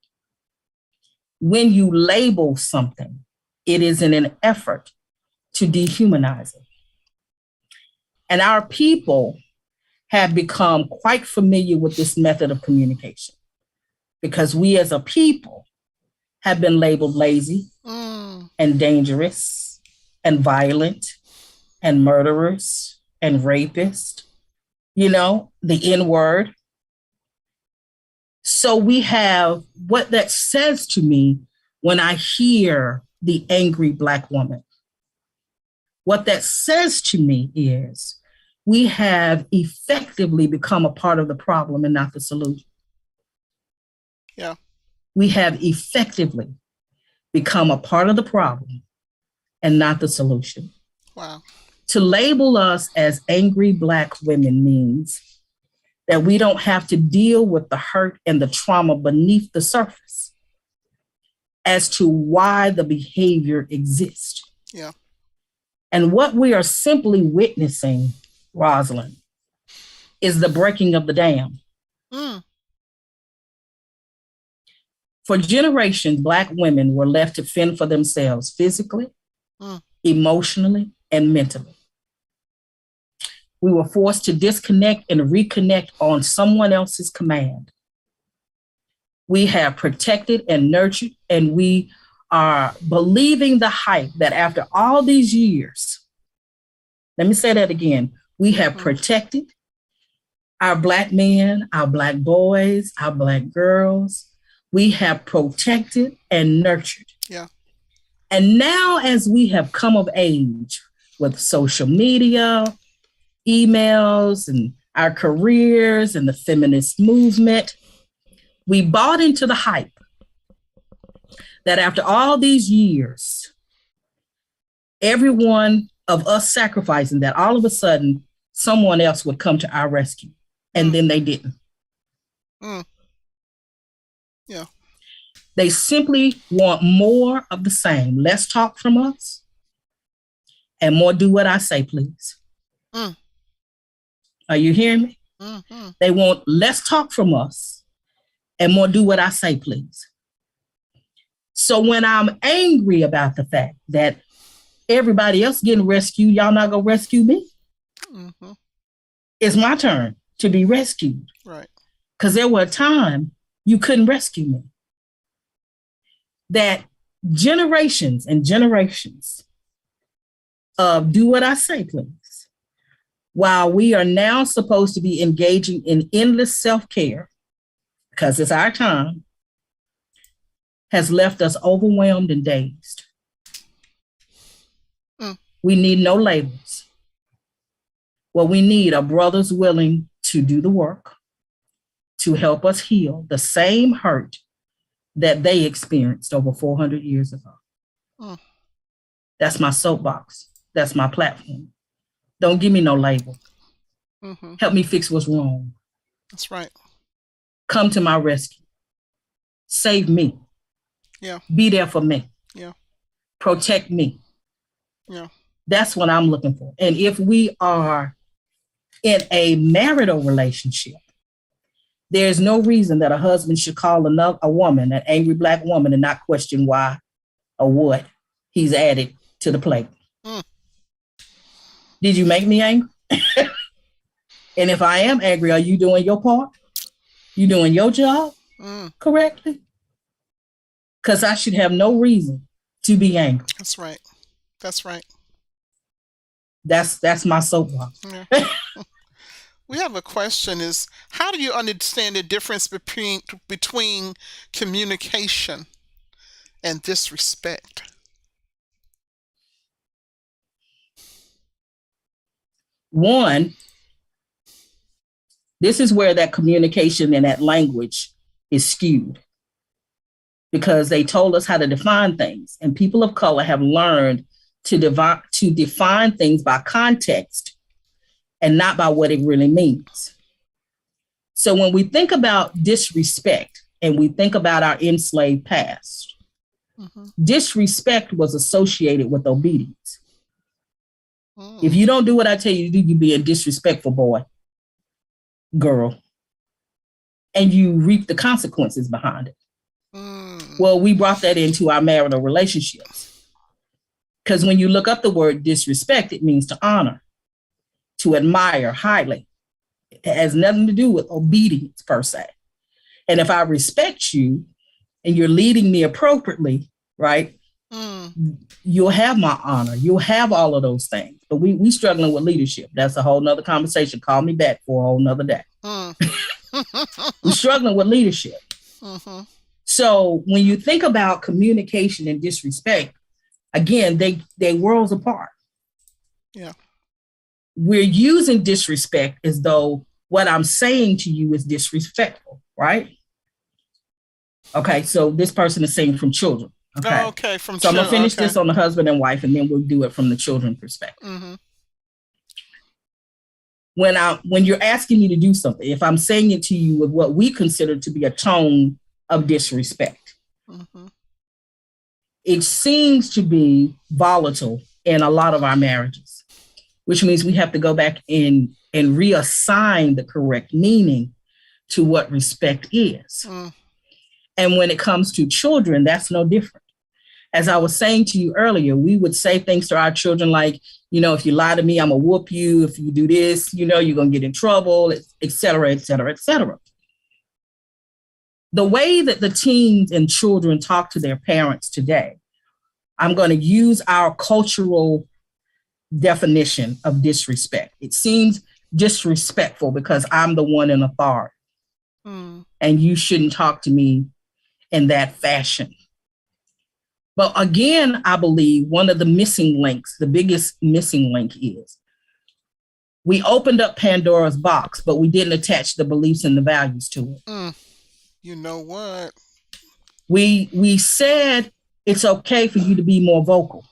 When you label something, it is in an effort to dehumanize it. And our people have become quite familiar with this method of communication because we as a people have been labeled lazy Mm. and dangerous and violent and murderers and rapists, the N word. So we have what that says to me when I hear the angry black woman. What that says to me is we have effectively become a part of the problem and not the solution. Yeah. We have effectively become a part of the problem and not the solution. Wow. To label us as angry black women means that we don't have to deal with the hurt and the trauma beneath the surface as to why the behavior exists. Yeah. And what we are simply witnessing, Rosalind, is the breaking of the dam. Mm. For generations, Black women were left to fend for themselves physically, emotionally, and mentally. We were forced to disconnect and reconnect on someone else's command. We have protected and nurtured, and we are believing the hype that after all these years, let me say that again, we have protected our Black men, our Black boys, our Black girls. We have protected and nurtured. Yeah. And now, as we have come of age with social media, emails, and our careers and the feminist movement, we bought into the hype that after all these years, every one of us sacrificing, that all of a sudden someone else would come to our rescue. And then they didn't. Yeah. They simply want more of the same. Less talk from us and more do what I say, please. Are you hearing me? Mm-hmm. They want less talk from us and more do what I say, please. So when I'm angry about the fact that everybody else getting rescued, y'all not gonna rescue me. Mm-hmm. It's my turn to be rescued. Right. Because there were a time you couldn't rescue me. That generations and generations of do what I say, please, while we are now supposed to be engaging in endless self-care, because it's our time, has left us overwhelmed and dazed. Mm. We need no labels. What we need are brothers willing to do the work to help us heal the same hurt that they experienced over 400 years ago. Mm. That's my soapbox. That's my platform. Don't give me no label. Mm-hmm. Help me fix what's wrong. That's right. Come to my rescue. Save me. Yeah. Be there for me. Yeah. Protect me. Yeah. That's what I'm looking for. And if we are in a marital relationship, there's no reason that a husband should call a woman, an angry Black woman, and not question why or what he's added to the plate. Mm. Did you make me angry? And if I am angry, are you doing your part? You doing your job correctly? Because I should have no reason to be angry. That's right. That's right. That's my soapbox. Yeah. We have a question is, how do you understand the difference between communication and disrespect? One, this is where that communication and that language is skewed because they told us how to define things, and people of color have learned to define things by context and not by what it really means. So when we think about disrespect and we think about our enslaved past, disrespect was associated with obedience. If you don't do what I tell you to do, you be a disrespectful boy, girl, and you reap the consequences behind it. Well, we brought that into our marital relationships. Because when you look up the word disrespect, it means to honor, to admire highly. It has nothing to do with obedience per se. And if I respect you and you're leading me appropriately, right, you'll have my honor. You'll have all of those things. But we struggling with leadership. That's a whole nother conversation. Call me back for a whole nother day. We're struggling with leadership. So when you think about communication and disrespect, again, they worlds apart. Yeah. We're using disrespect as though what I'm saying to you is disrespectful, right? Okay, so this person is saying from children. Okay, from so I'm gonna finish this on the husband and wife, and then we'll do it from the children perspective. When you're asking me to do something, if I'm saying it to you with what we consider to be a tone of disrespect, it seems to be volatile in a lot of our marriages, which means we have to go back and reassign the correct meaning to what respect is. And when it comes to children, that's no different. As I was saying to you earlier, we would say things to our children like, if you lie to me, I'm gonna whoop you. If you do this, you're gonna get in trouble, et cetera, et cetera, et cetera. The way that the teens and children talk to their parents today, I'm going to use our cultural definition of disrespect. It seems disrespectful because I'm the one in authority, and you shouldn't talk to me in that fashion. But again, I believe one of the missing links, the biggest missing link is we opened up Pandora's box, but we didn't attach the beliefs and the values to it. You know what? We said it's okay for you to be more vocal.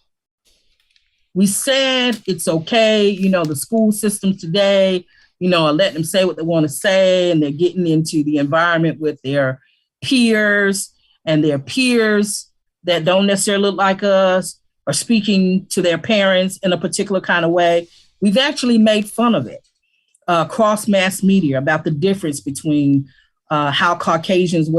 We said it's okay, the school systems today, are letting them say what they want to say, and they're getting into the environment with their peers, and their peers that don't necessarily look like us are speaking to their parents in a particular kind of way. We've actually made fun of it across mass media about the difference between how Caucasians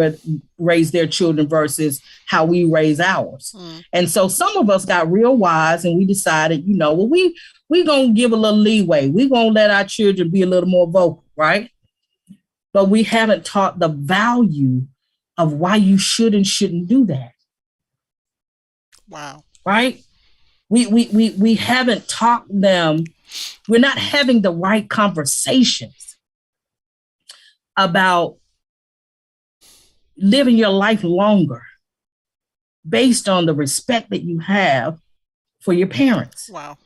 raise their children versus how we raise ours. And so some of us got real wise and we decided, well, we gonna give a little leeway. We gonna let our children be a little more vocal, right? But we haven't taught the value of why you should and shouldn't do that. Wow. Right? We haven't taught them. We're not having the right conversations about living your life longer based on the respect that you have for your parents. Wow.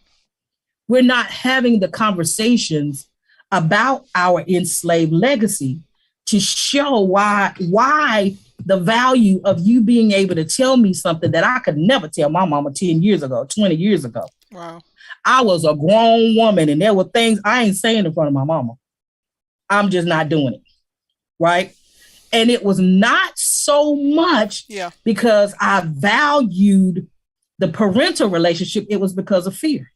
We're not having the conversations about our enslaved legacy to show why the value of you being able to tell me something that I could never tell my mama 10 years ago, 20 years ago. Wow. I was a grown woman and there were things I ain't saying in front of my mama. I'm just not doing it. Right? And it was not so much because I valued the parental relationship. It was because of fear.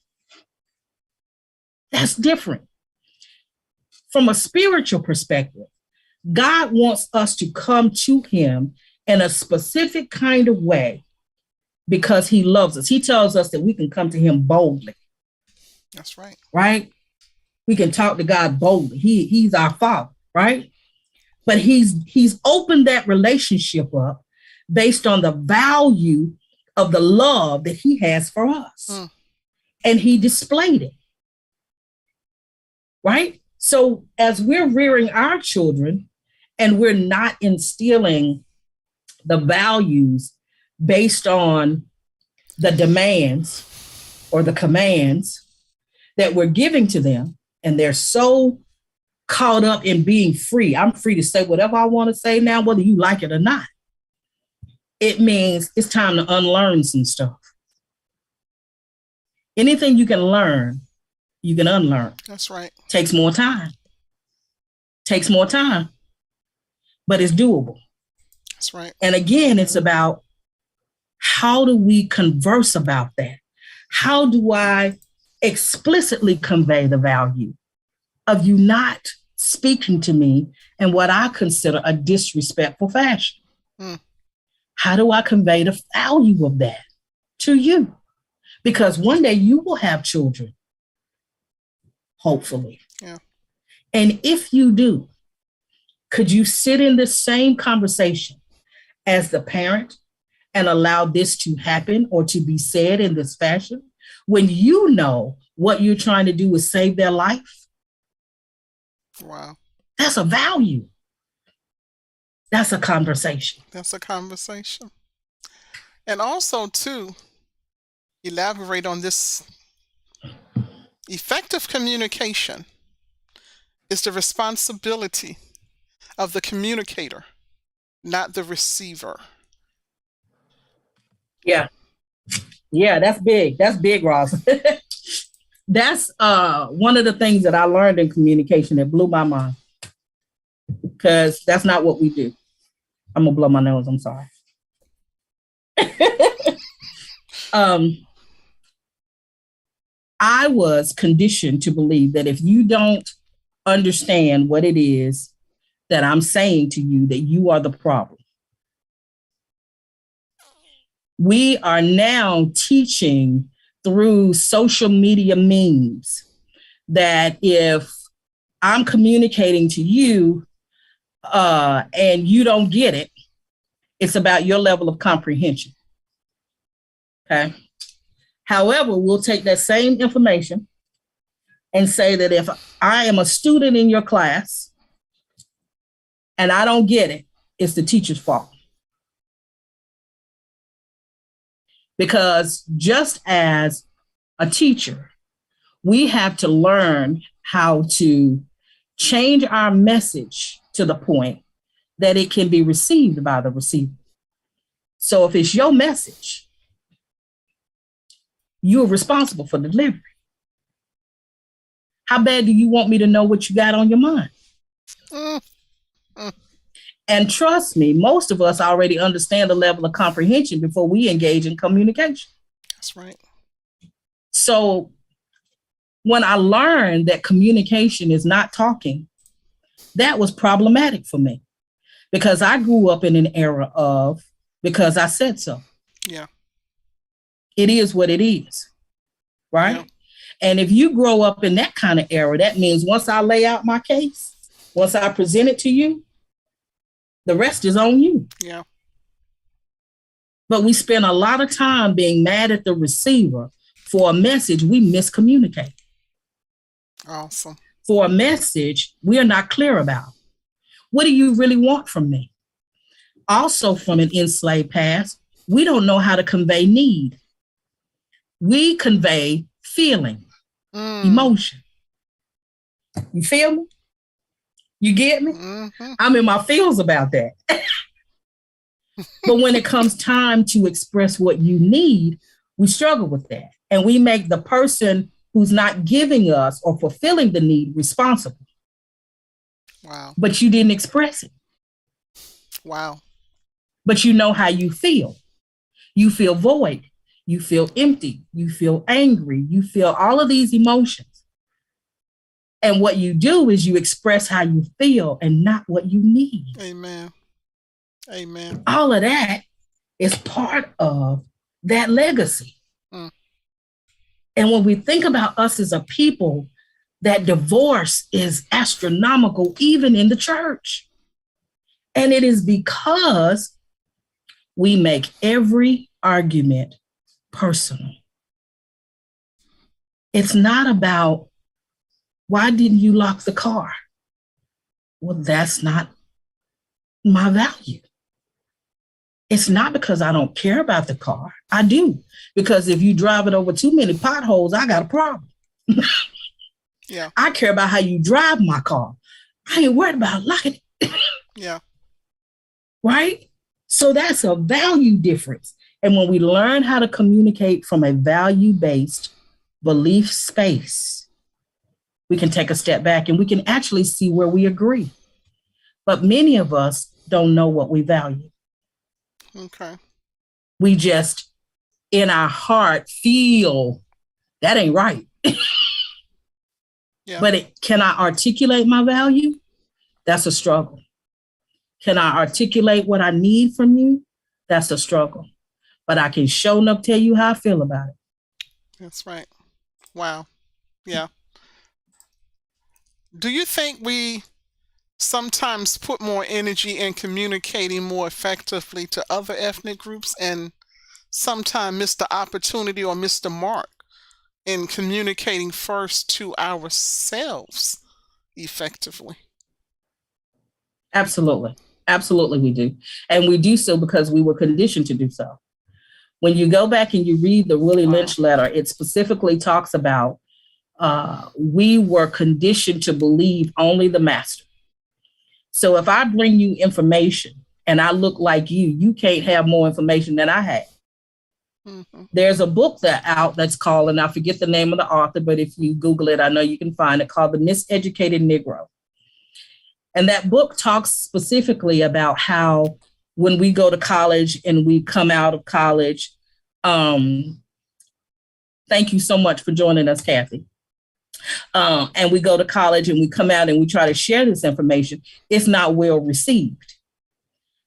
That's different. From a spiritual perspective, God wants us to come to him in a specific kind of way because he loves us. He tells us that we can come to him boldly. That's right. Right? We can talk to God boldly. He's our Father, right? But he's opened that relationship up based on the value of the love that he has for us. And he displayed it. Right? So as we're rearing our children and we're not instilling the values based on the demands or the commands that we're giving to them, and they're so caught up in being free. I'm free to say whatever I want to say now, whether you like it or not. It means it's time to unlearn some stuff. Anything you can learn, you can unlearn. That's right. Takes more time. But it's doable. That's right. And again, it's about how do we converse about that? How do I explicitly convey the value of you not speaking to me in what I consider a disrespectful fashion? How do I convey the value of that to you? Because one day you will have children, hopefully. Yeah. And if you do, could you sit in the same conversation as the parent and allow this to happen or to be said in this fashion when you know what you're trying to do is save their life? Wow. That's a value. That's a conversation. That's a conversation. And also, too, elaborate on this. Effective communication is the responsibility of the communicator, not the receiver. Yeah. Yeah, that's big. That's big, Ross. That's one of the things that I learned in communication that blew my mind. Because that's not what we do. I'm gonna blow my nose. I'm sorry. I was conditioned to believe that if you don't understand what it is that I'm saying to you, that you are the problem. We are now teaching through social media memes that if I'm communicating to you and you don't get it, it's about your level of comprehension. Okay. However, we'll take that same information and say that if I am a student in your class and I don't get it, it's the teacher's fault. Because just as a teacher, we have to learn how to change our message to the point that it can be received by the receiver. So if it's your message, you're responsible for the delivery. How bad do you want me to know what you got on your mind? And trust me, most of us already understand the level of comprehension before we engage in communication. That's right. So when I learned that communication is not talking, that was problematic for me because I grew up in an era of because I said so. Yeah. It is what it is, Yeah. right? And if you grow up in that kind of era, that means once I lay out my case, once I present it to you, the rest is on you. Yeah. But we spend a lot of time being mad at the receiver for a message we miscommunicate, Awesome. for a message we are not clear about. What do you really want from me? Also, from an enslaved past, we don't know how to convey need. We convey feeling, Mm. emotion. You feel me? You get me? Mm-hmm. I'm in my feels about that. But when it comes time to express what you need, we struggle with that. And we make the person who's not giving us or fulfilling the need responsible. Wow. But you didn't express it. Wow. But you know how you feel. You feel void. You feel empty. You feel angry. You feel all of these emotions. And what you do is you express how you feel and not what you need. Amen. Amen. All of that is part of that legacy. Mm. And when we think about us as a people, that divorce is astronomical, even in the church. And it is because we make every argument personal. It's not about why didn't you lock the car? Well, that's not my value. It's not because I don't care about the car. I do. Because if you drive it over too many potholes, I got a problem. Yeah. I care about how you drive my car. I ain't worried about locking it. Yeah. Right? So that's a value difference. And when we learn how to communicate from a value-based belief space, we can take a step back and we can actually see where we agree. But many of us don't know what we value. Okay. We just, in our heart, feel that ain't right. Yeah. But can I articulate my value? That's a struggle. Can I articulate what I need from you? That's a struggle. But I can show enough tell you how I feel about it. That's right. Wow. Yeah. Do you think we sometimes put more energy in communicating more effectively to other ethnic groups and sometimes miss the opportunity or miss the mark in communicating first to ourselves effectively? Absolutely. Absolutely, we do. And we do so because we were conditioned to do so. When you go back and you read the Willie Wow. Lynch letter, it specifically talks about we were conditioned to believe only the master. So if I bring you information and I look like you can't have more information than I have. Mm-hmm. There's a book that's called, and I forget the name of the author, but if you Google it, I know you can find it, called The Miseducated Negro. And that book talks specifically about how when we go to college and we come out of college, thank you so much for joining us, Kathy. And we go to college and we come out and we try to share this information, it's not well received.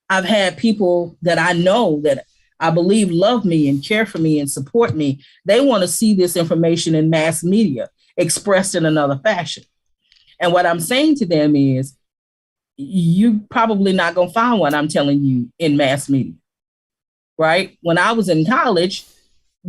I've had people that I know that I believe love me and care for me and support me. They want to see this information in mass media expressed in another fashion. And what I'm saying to them is, you probably not going to find what I'm telling you in mass media, right? When I was in college,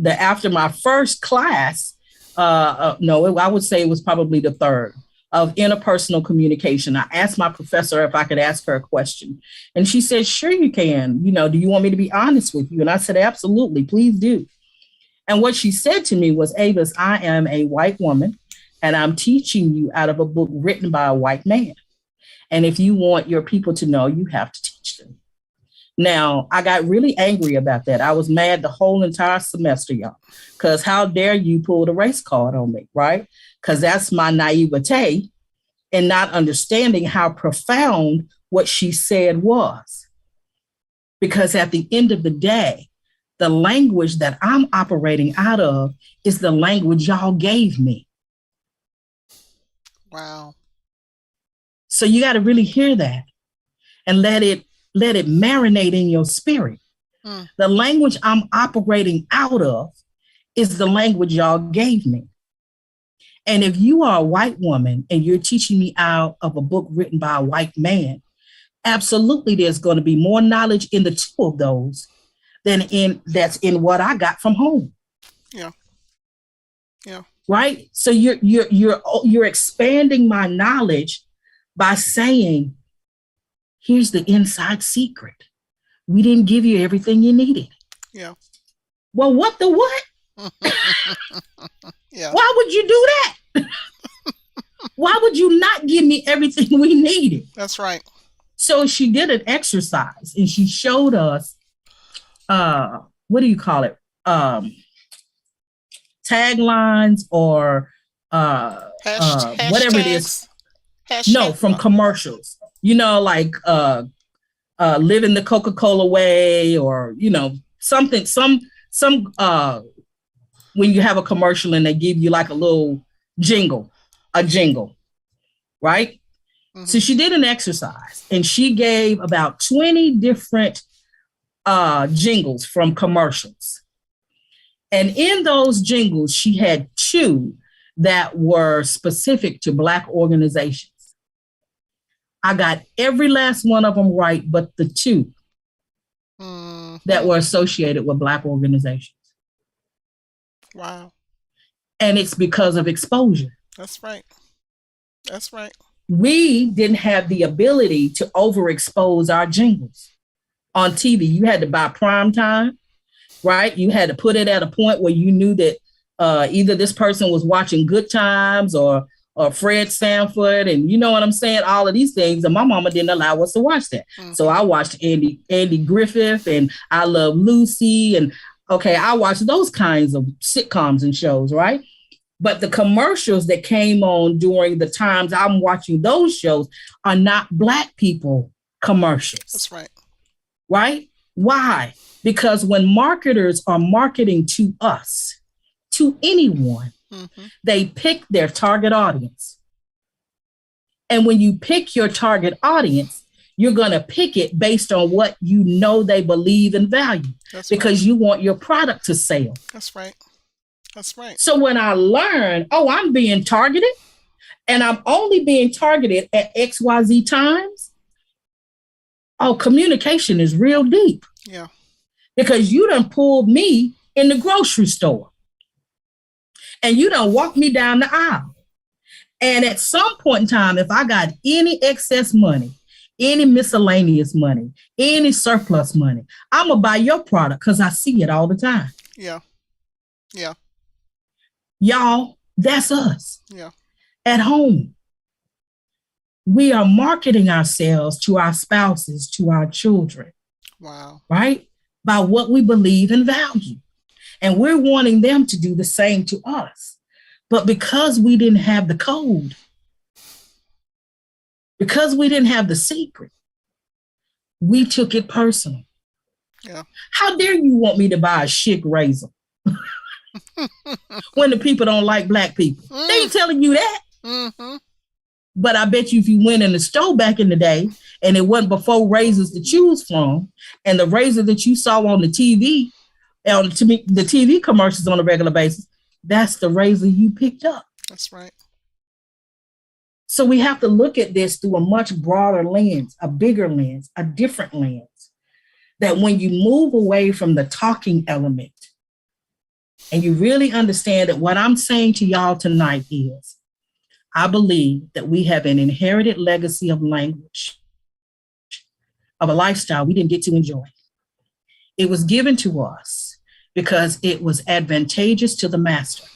after my first class, no, I would say it was probably the third of interpersonal communication. I asked my professor if I could ask her a question. And she said, sure, you can. Do you want me to be honest with you? And I said, absolutely, please do. And what she said to me was, Avis, I am a white woman and I'm teaching you out of a book written by a white man. And if you want your people to know, you have to teach them. Now, I got really angry about that. I was mad the whole entire semester, y'all, because how dare you pull the race card on me, right? Because that's my naivete and not understanding how profound what she said was. Because at the end of the day, the language that I'm operating out of is the language y'all gave me. Wow. So you got to really hear that and let it let it marinate in your spirit. Mm. The language I'm operating out of is the language y'all gave me. And if you are a white woman and you're teaching me out of a book written by a white man, absolutely there's going to be more knowledge in the two of those than in that's in what I got from home. Yeah. Yeah. Right? So you're expanding my knowledge by saying, here's the inside secret. We didn't give you everything you needed. Yeah. Well, what the what? Yeah. Why would you do that? Why would you not give me everything we needed? That's right. So she did an exercise and she showed us what do you call it? Taglines or whatever it is. Hashtags. No, Hashtag. from commercials. You know, like living the Coca-Cola way, or something, some when you have a commercial and they give you like a little a jingle, right? Mm-hmm. So she did an exercise and she gave about 20 different jingles from commercials. And in those jingles, she had two that were specific to Black organizations. I got every last one of them right, but the two that were associated with Black organizations. Wow. And it's because of exposure. That's right. That's right. We didn't have the ability to overexpose our jingles on TV. You had to buy prime time, right? You had to put it at a point where you knew that either this person was watching Good Times or Fred Sanford, and you know what I'm saying? All of these things, and my mama didn't allow us to watch that. Mm-hmm. So I watched Andy Griffith and I Love Lucy, and okay, I watched those kinds of sitcoms and shows, right? But the commercials that came on during the times I'm watching those shows are not Black people commercials. That's right. Right? Why? Because when marketers are marketing to us, to anyone, they pick their target audience. And when you pick your target audience, you're going to pick it based on what you know they believe and value. That's because you want your product to sell. That's right. That's right. So when I learn, I'm being targeted and I'm only being targeted at XYZ times, communication is real deep. Yeah. Because you done pulled me in the grocery store and you done walked me down the aisle. And at some point in time, if I got any excess money, any miscellaneous money, any surplus money, I'm going to buy your product because I see it all the time. Yeah. Yeah. Y'all, that's us. Yeah. At home. We are marketing ourselves to our spouses, to our children. Wow. Right? By what we believe and value. And we're wanting them to do the same to us. But because we didn't have the code, because we didn't have the secret, we took it personal. Yeah. How dare you want me to buy a Schick razor when the people don't like Black people? They ain't telling you that. Mm-hmm. But I bet you if you went in the store back in the day and it wasn't before razors to choose from, and the razor that you saw on the TV, to me, the TV commercials on a regular basis, that's the razor you picked up. That's right. So we have to look at this through a much broader lens, a bigger lens, a different lens. That when you move away from the talking element and you really understand that what I'm saying to y'all tonight is, I believe that we have an inherited legacy of language, of a lifestyle we didn't get to enjoy. It was given to us because it was advantageous to the master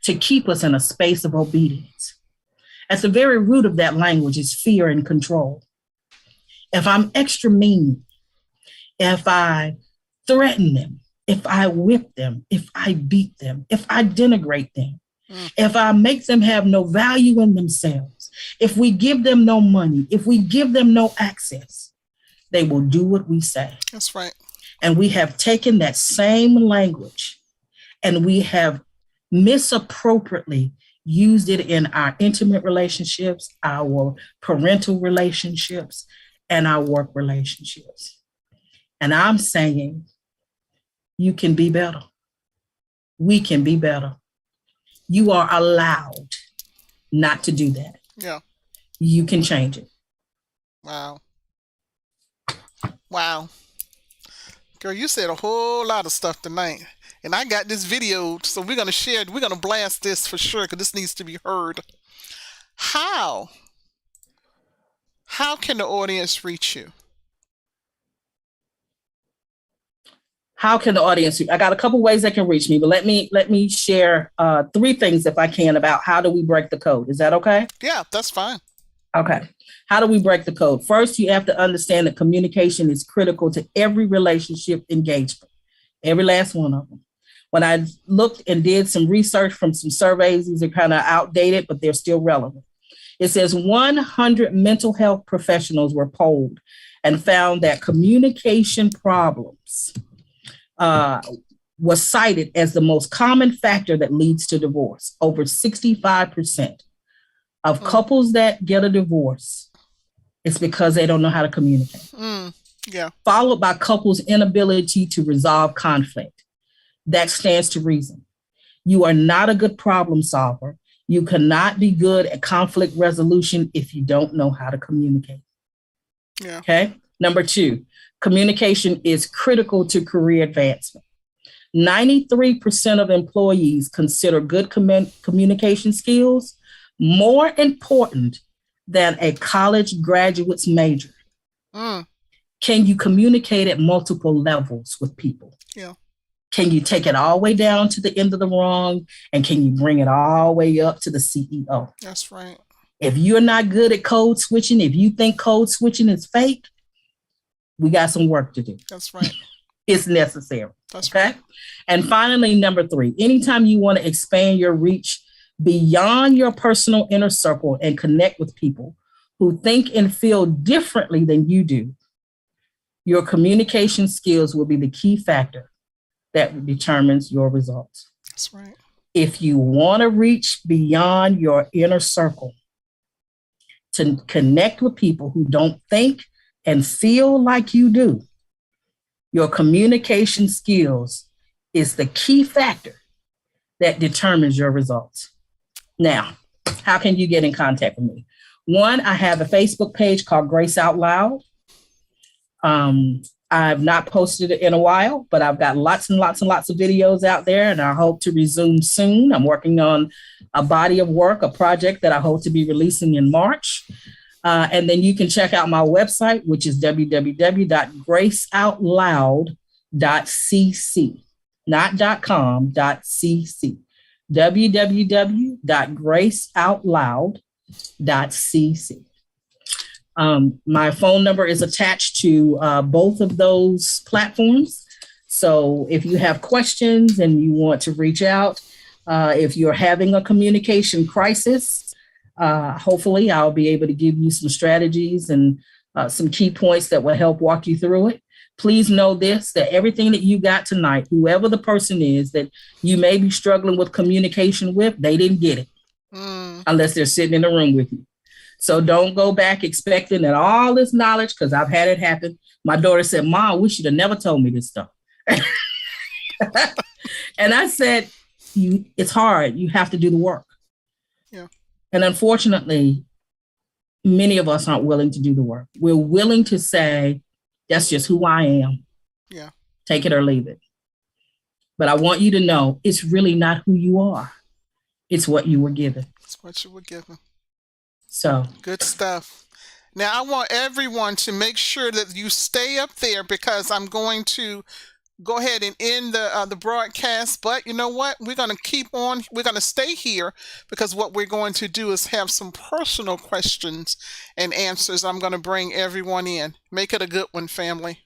to keep us in a space of obedience. At the very root of that language is fear and control. If I'm extra mean, if I threaten them, if I whip them, if I beat them, if I denigrate them, if I make them have no value in themselves, if we give them no money, if we give them no access, they will do what we say. That's right. And we have taken that same language and we have misappropriately used it in our intimate relationships, our parental relationships, and our work relationships. And I'm saying you can be better. We can be better. You are allowed not to do that. Yeah. You can change it. Wow. Wow. Girl, you said a whole lot of stuff tonight. And I got this video, so we're going to share it. We're going to blast this for sure because this needs to be heard. How? How can the audience reach you? How can the audience? I got a couple ways they can reach me, but let me share three things if I can about how do we break the code. Is that okay? Yeah, that's fine. Okay. How do we break the code? First, you have to understand that communication is critical to every relationship engagement, every last one of them. When I looked and did some research from some surveys, these are kind of outdated, but they're still relevant. It says 100 mental health professionals were polled and found that communication problems was cited as the most common factor that leads to divorce. Over 65% of couples that get a divorce, it's because they don't know how to communicate. Yeah. Followed by couples' inability to resolve conflict. That stands to reason. You are not a good problem solver. You cannot be good at conflict resolution if you don't know how to communicate. Yeah. Okay. Number two, communication is critical to career advancement. 93% of employees consider good communication skills more important than a college graduate's major. Can you communicate at multiple levels with people? Yeah. Can you take it all the way down to the end of the rung? And can you bring it all the way up to the CEO? That's right. If you're not good at code switching, if you think code switching is fake, we got some work to do. That's right. It's necessary. That's okay. Right. And finally, number three, anytime you want to expand your reach beyond your personal inner circle and connect with people who think and feel differently than you do, your communication skills will be the key factor that determines your results. That's right. If you want to reach beyond your inner circle to connect with people who don't think and feel like you do, your communication skills is the key factor that determines your results. Now, how can you get in contact with me? One, I have a Facebook page called Grace Out Loud. I've not posted it in a while, but I've got lots and lots and lots of videos out there, and I hope to resume soon. I'm working on a body of work, a project that I hope to be releasing in March. And then you can check out my website, which is www.graceoutloud.cc, not .com, .cc. www.graceoutloud.cc. My phone number is attached to both of those platforms. So if you have questions and you want to reach out, if you're having a communication crisis, hopefully I'll be able to give you some strategies and some key points that will help walk you through it. Please know this, that everything that you got tonight, whoever the person is that you may be struggling with communication with, they didn't get it unless they're sitting in the room with you. So don't go back expecting that all this knowledge, because I've had it happen. My daughter said, Mom, we should have never told me this stuff. And I said, it's hard. You have to do the work. Yeah. And unfortunately, many of us aren't willing to do the work. We're willing to say, that's just who I am. Yeah. Take it or leave it. But I want you to know it's really not who you are. It's what you were given. It's what you were given. So good stuff. Now I want everyone to make sure that you stay up there, because I'm going to go ahead and end the broadcast. But you know what? We're going to keep on. We're going to stay here, because what we're going to do is have some personal questions and answers. I'm going to bring everyone in. Make it a good one, family.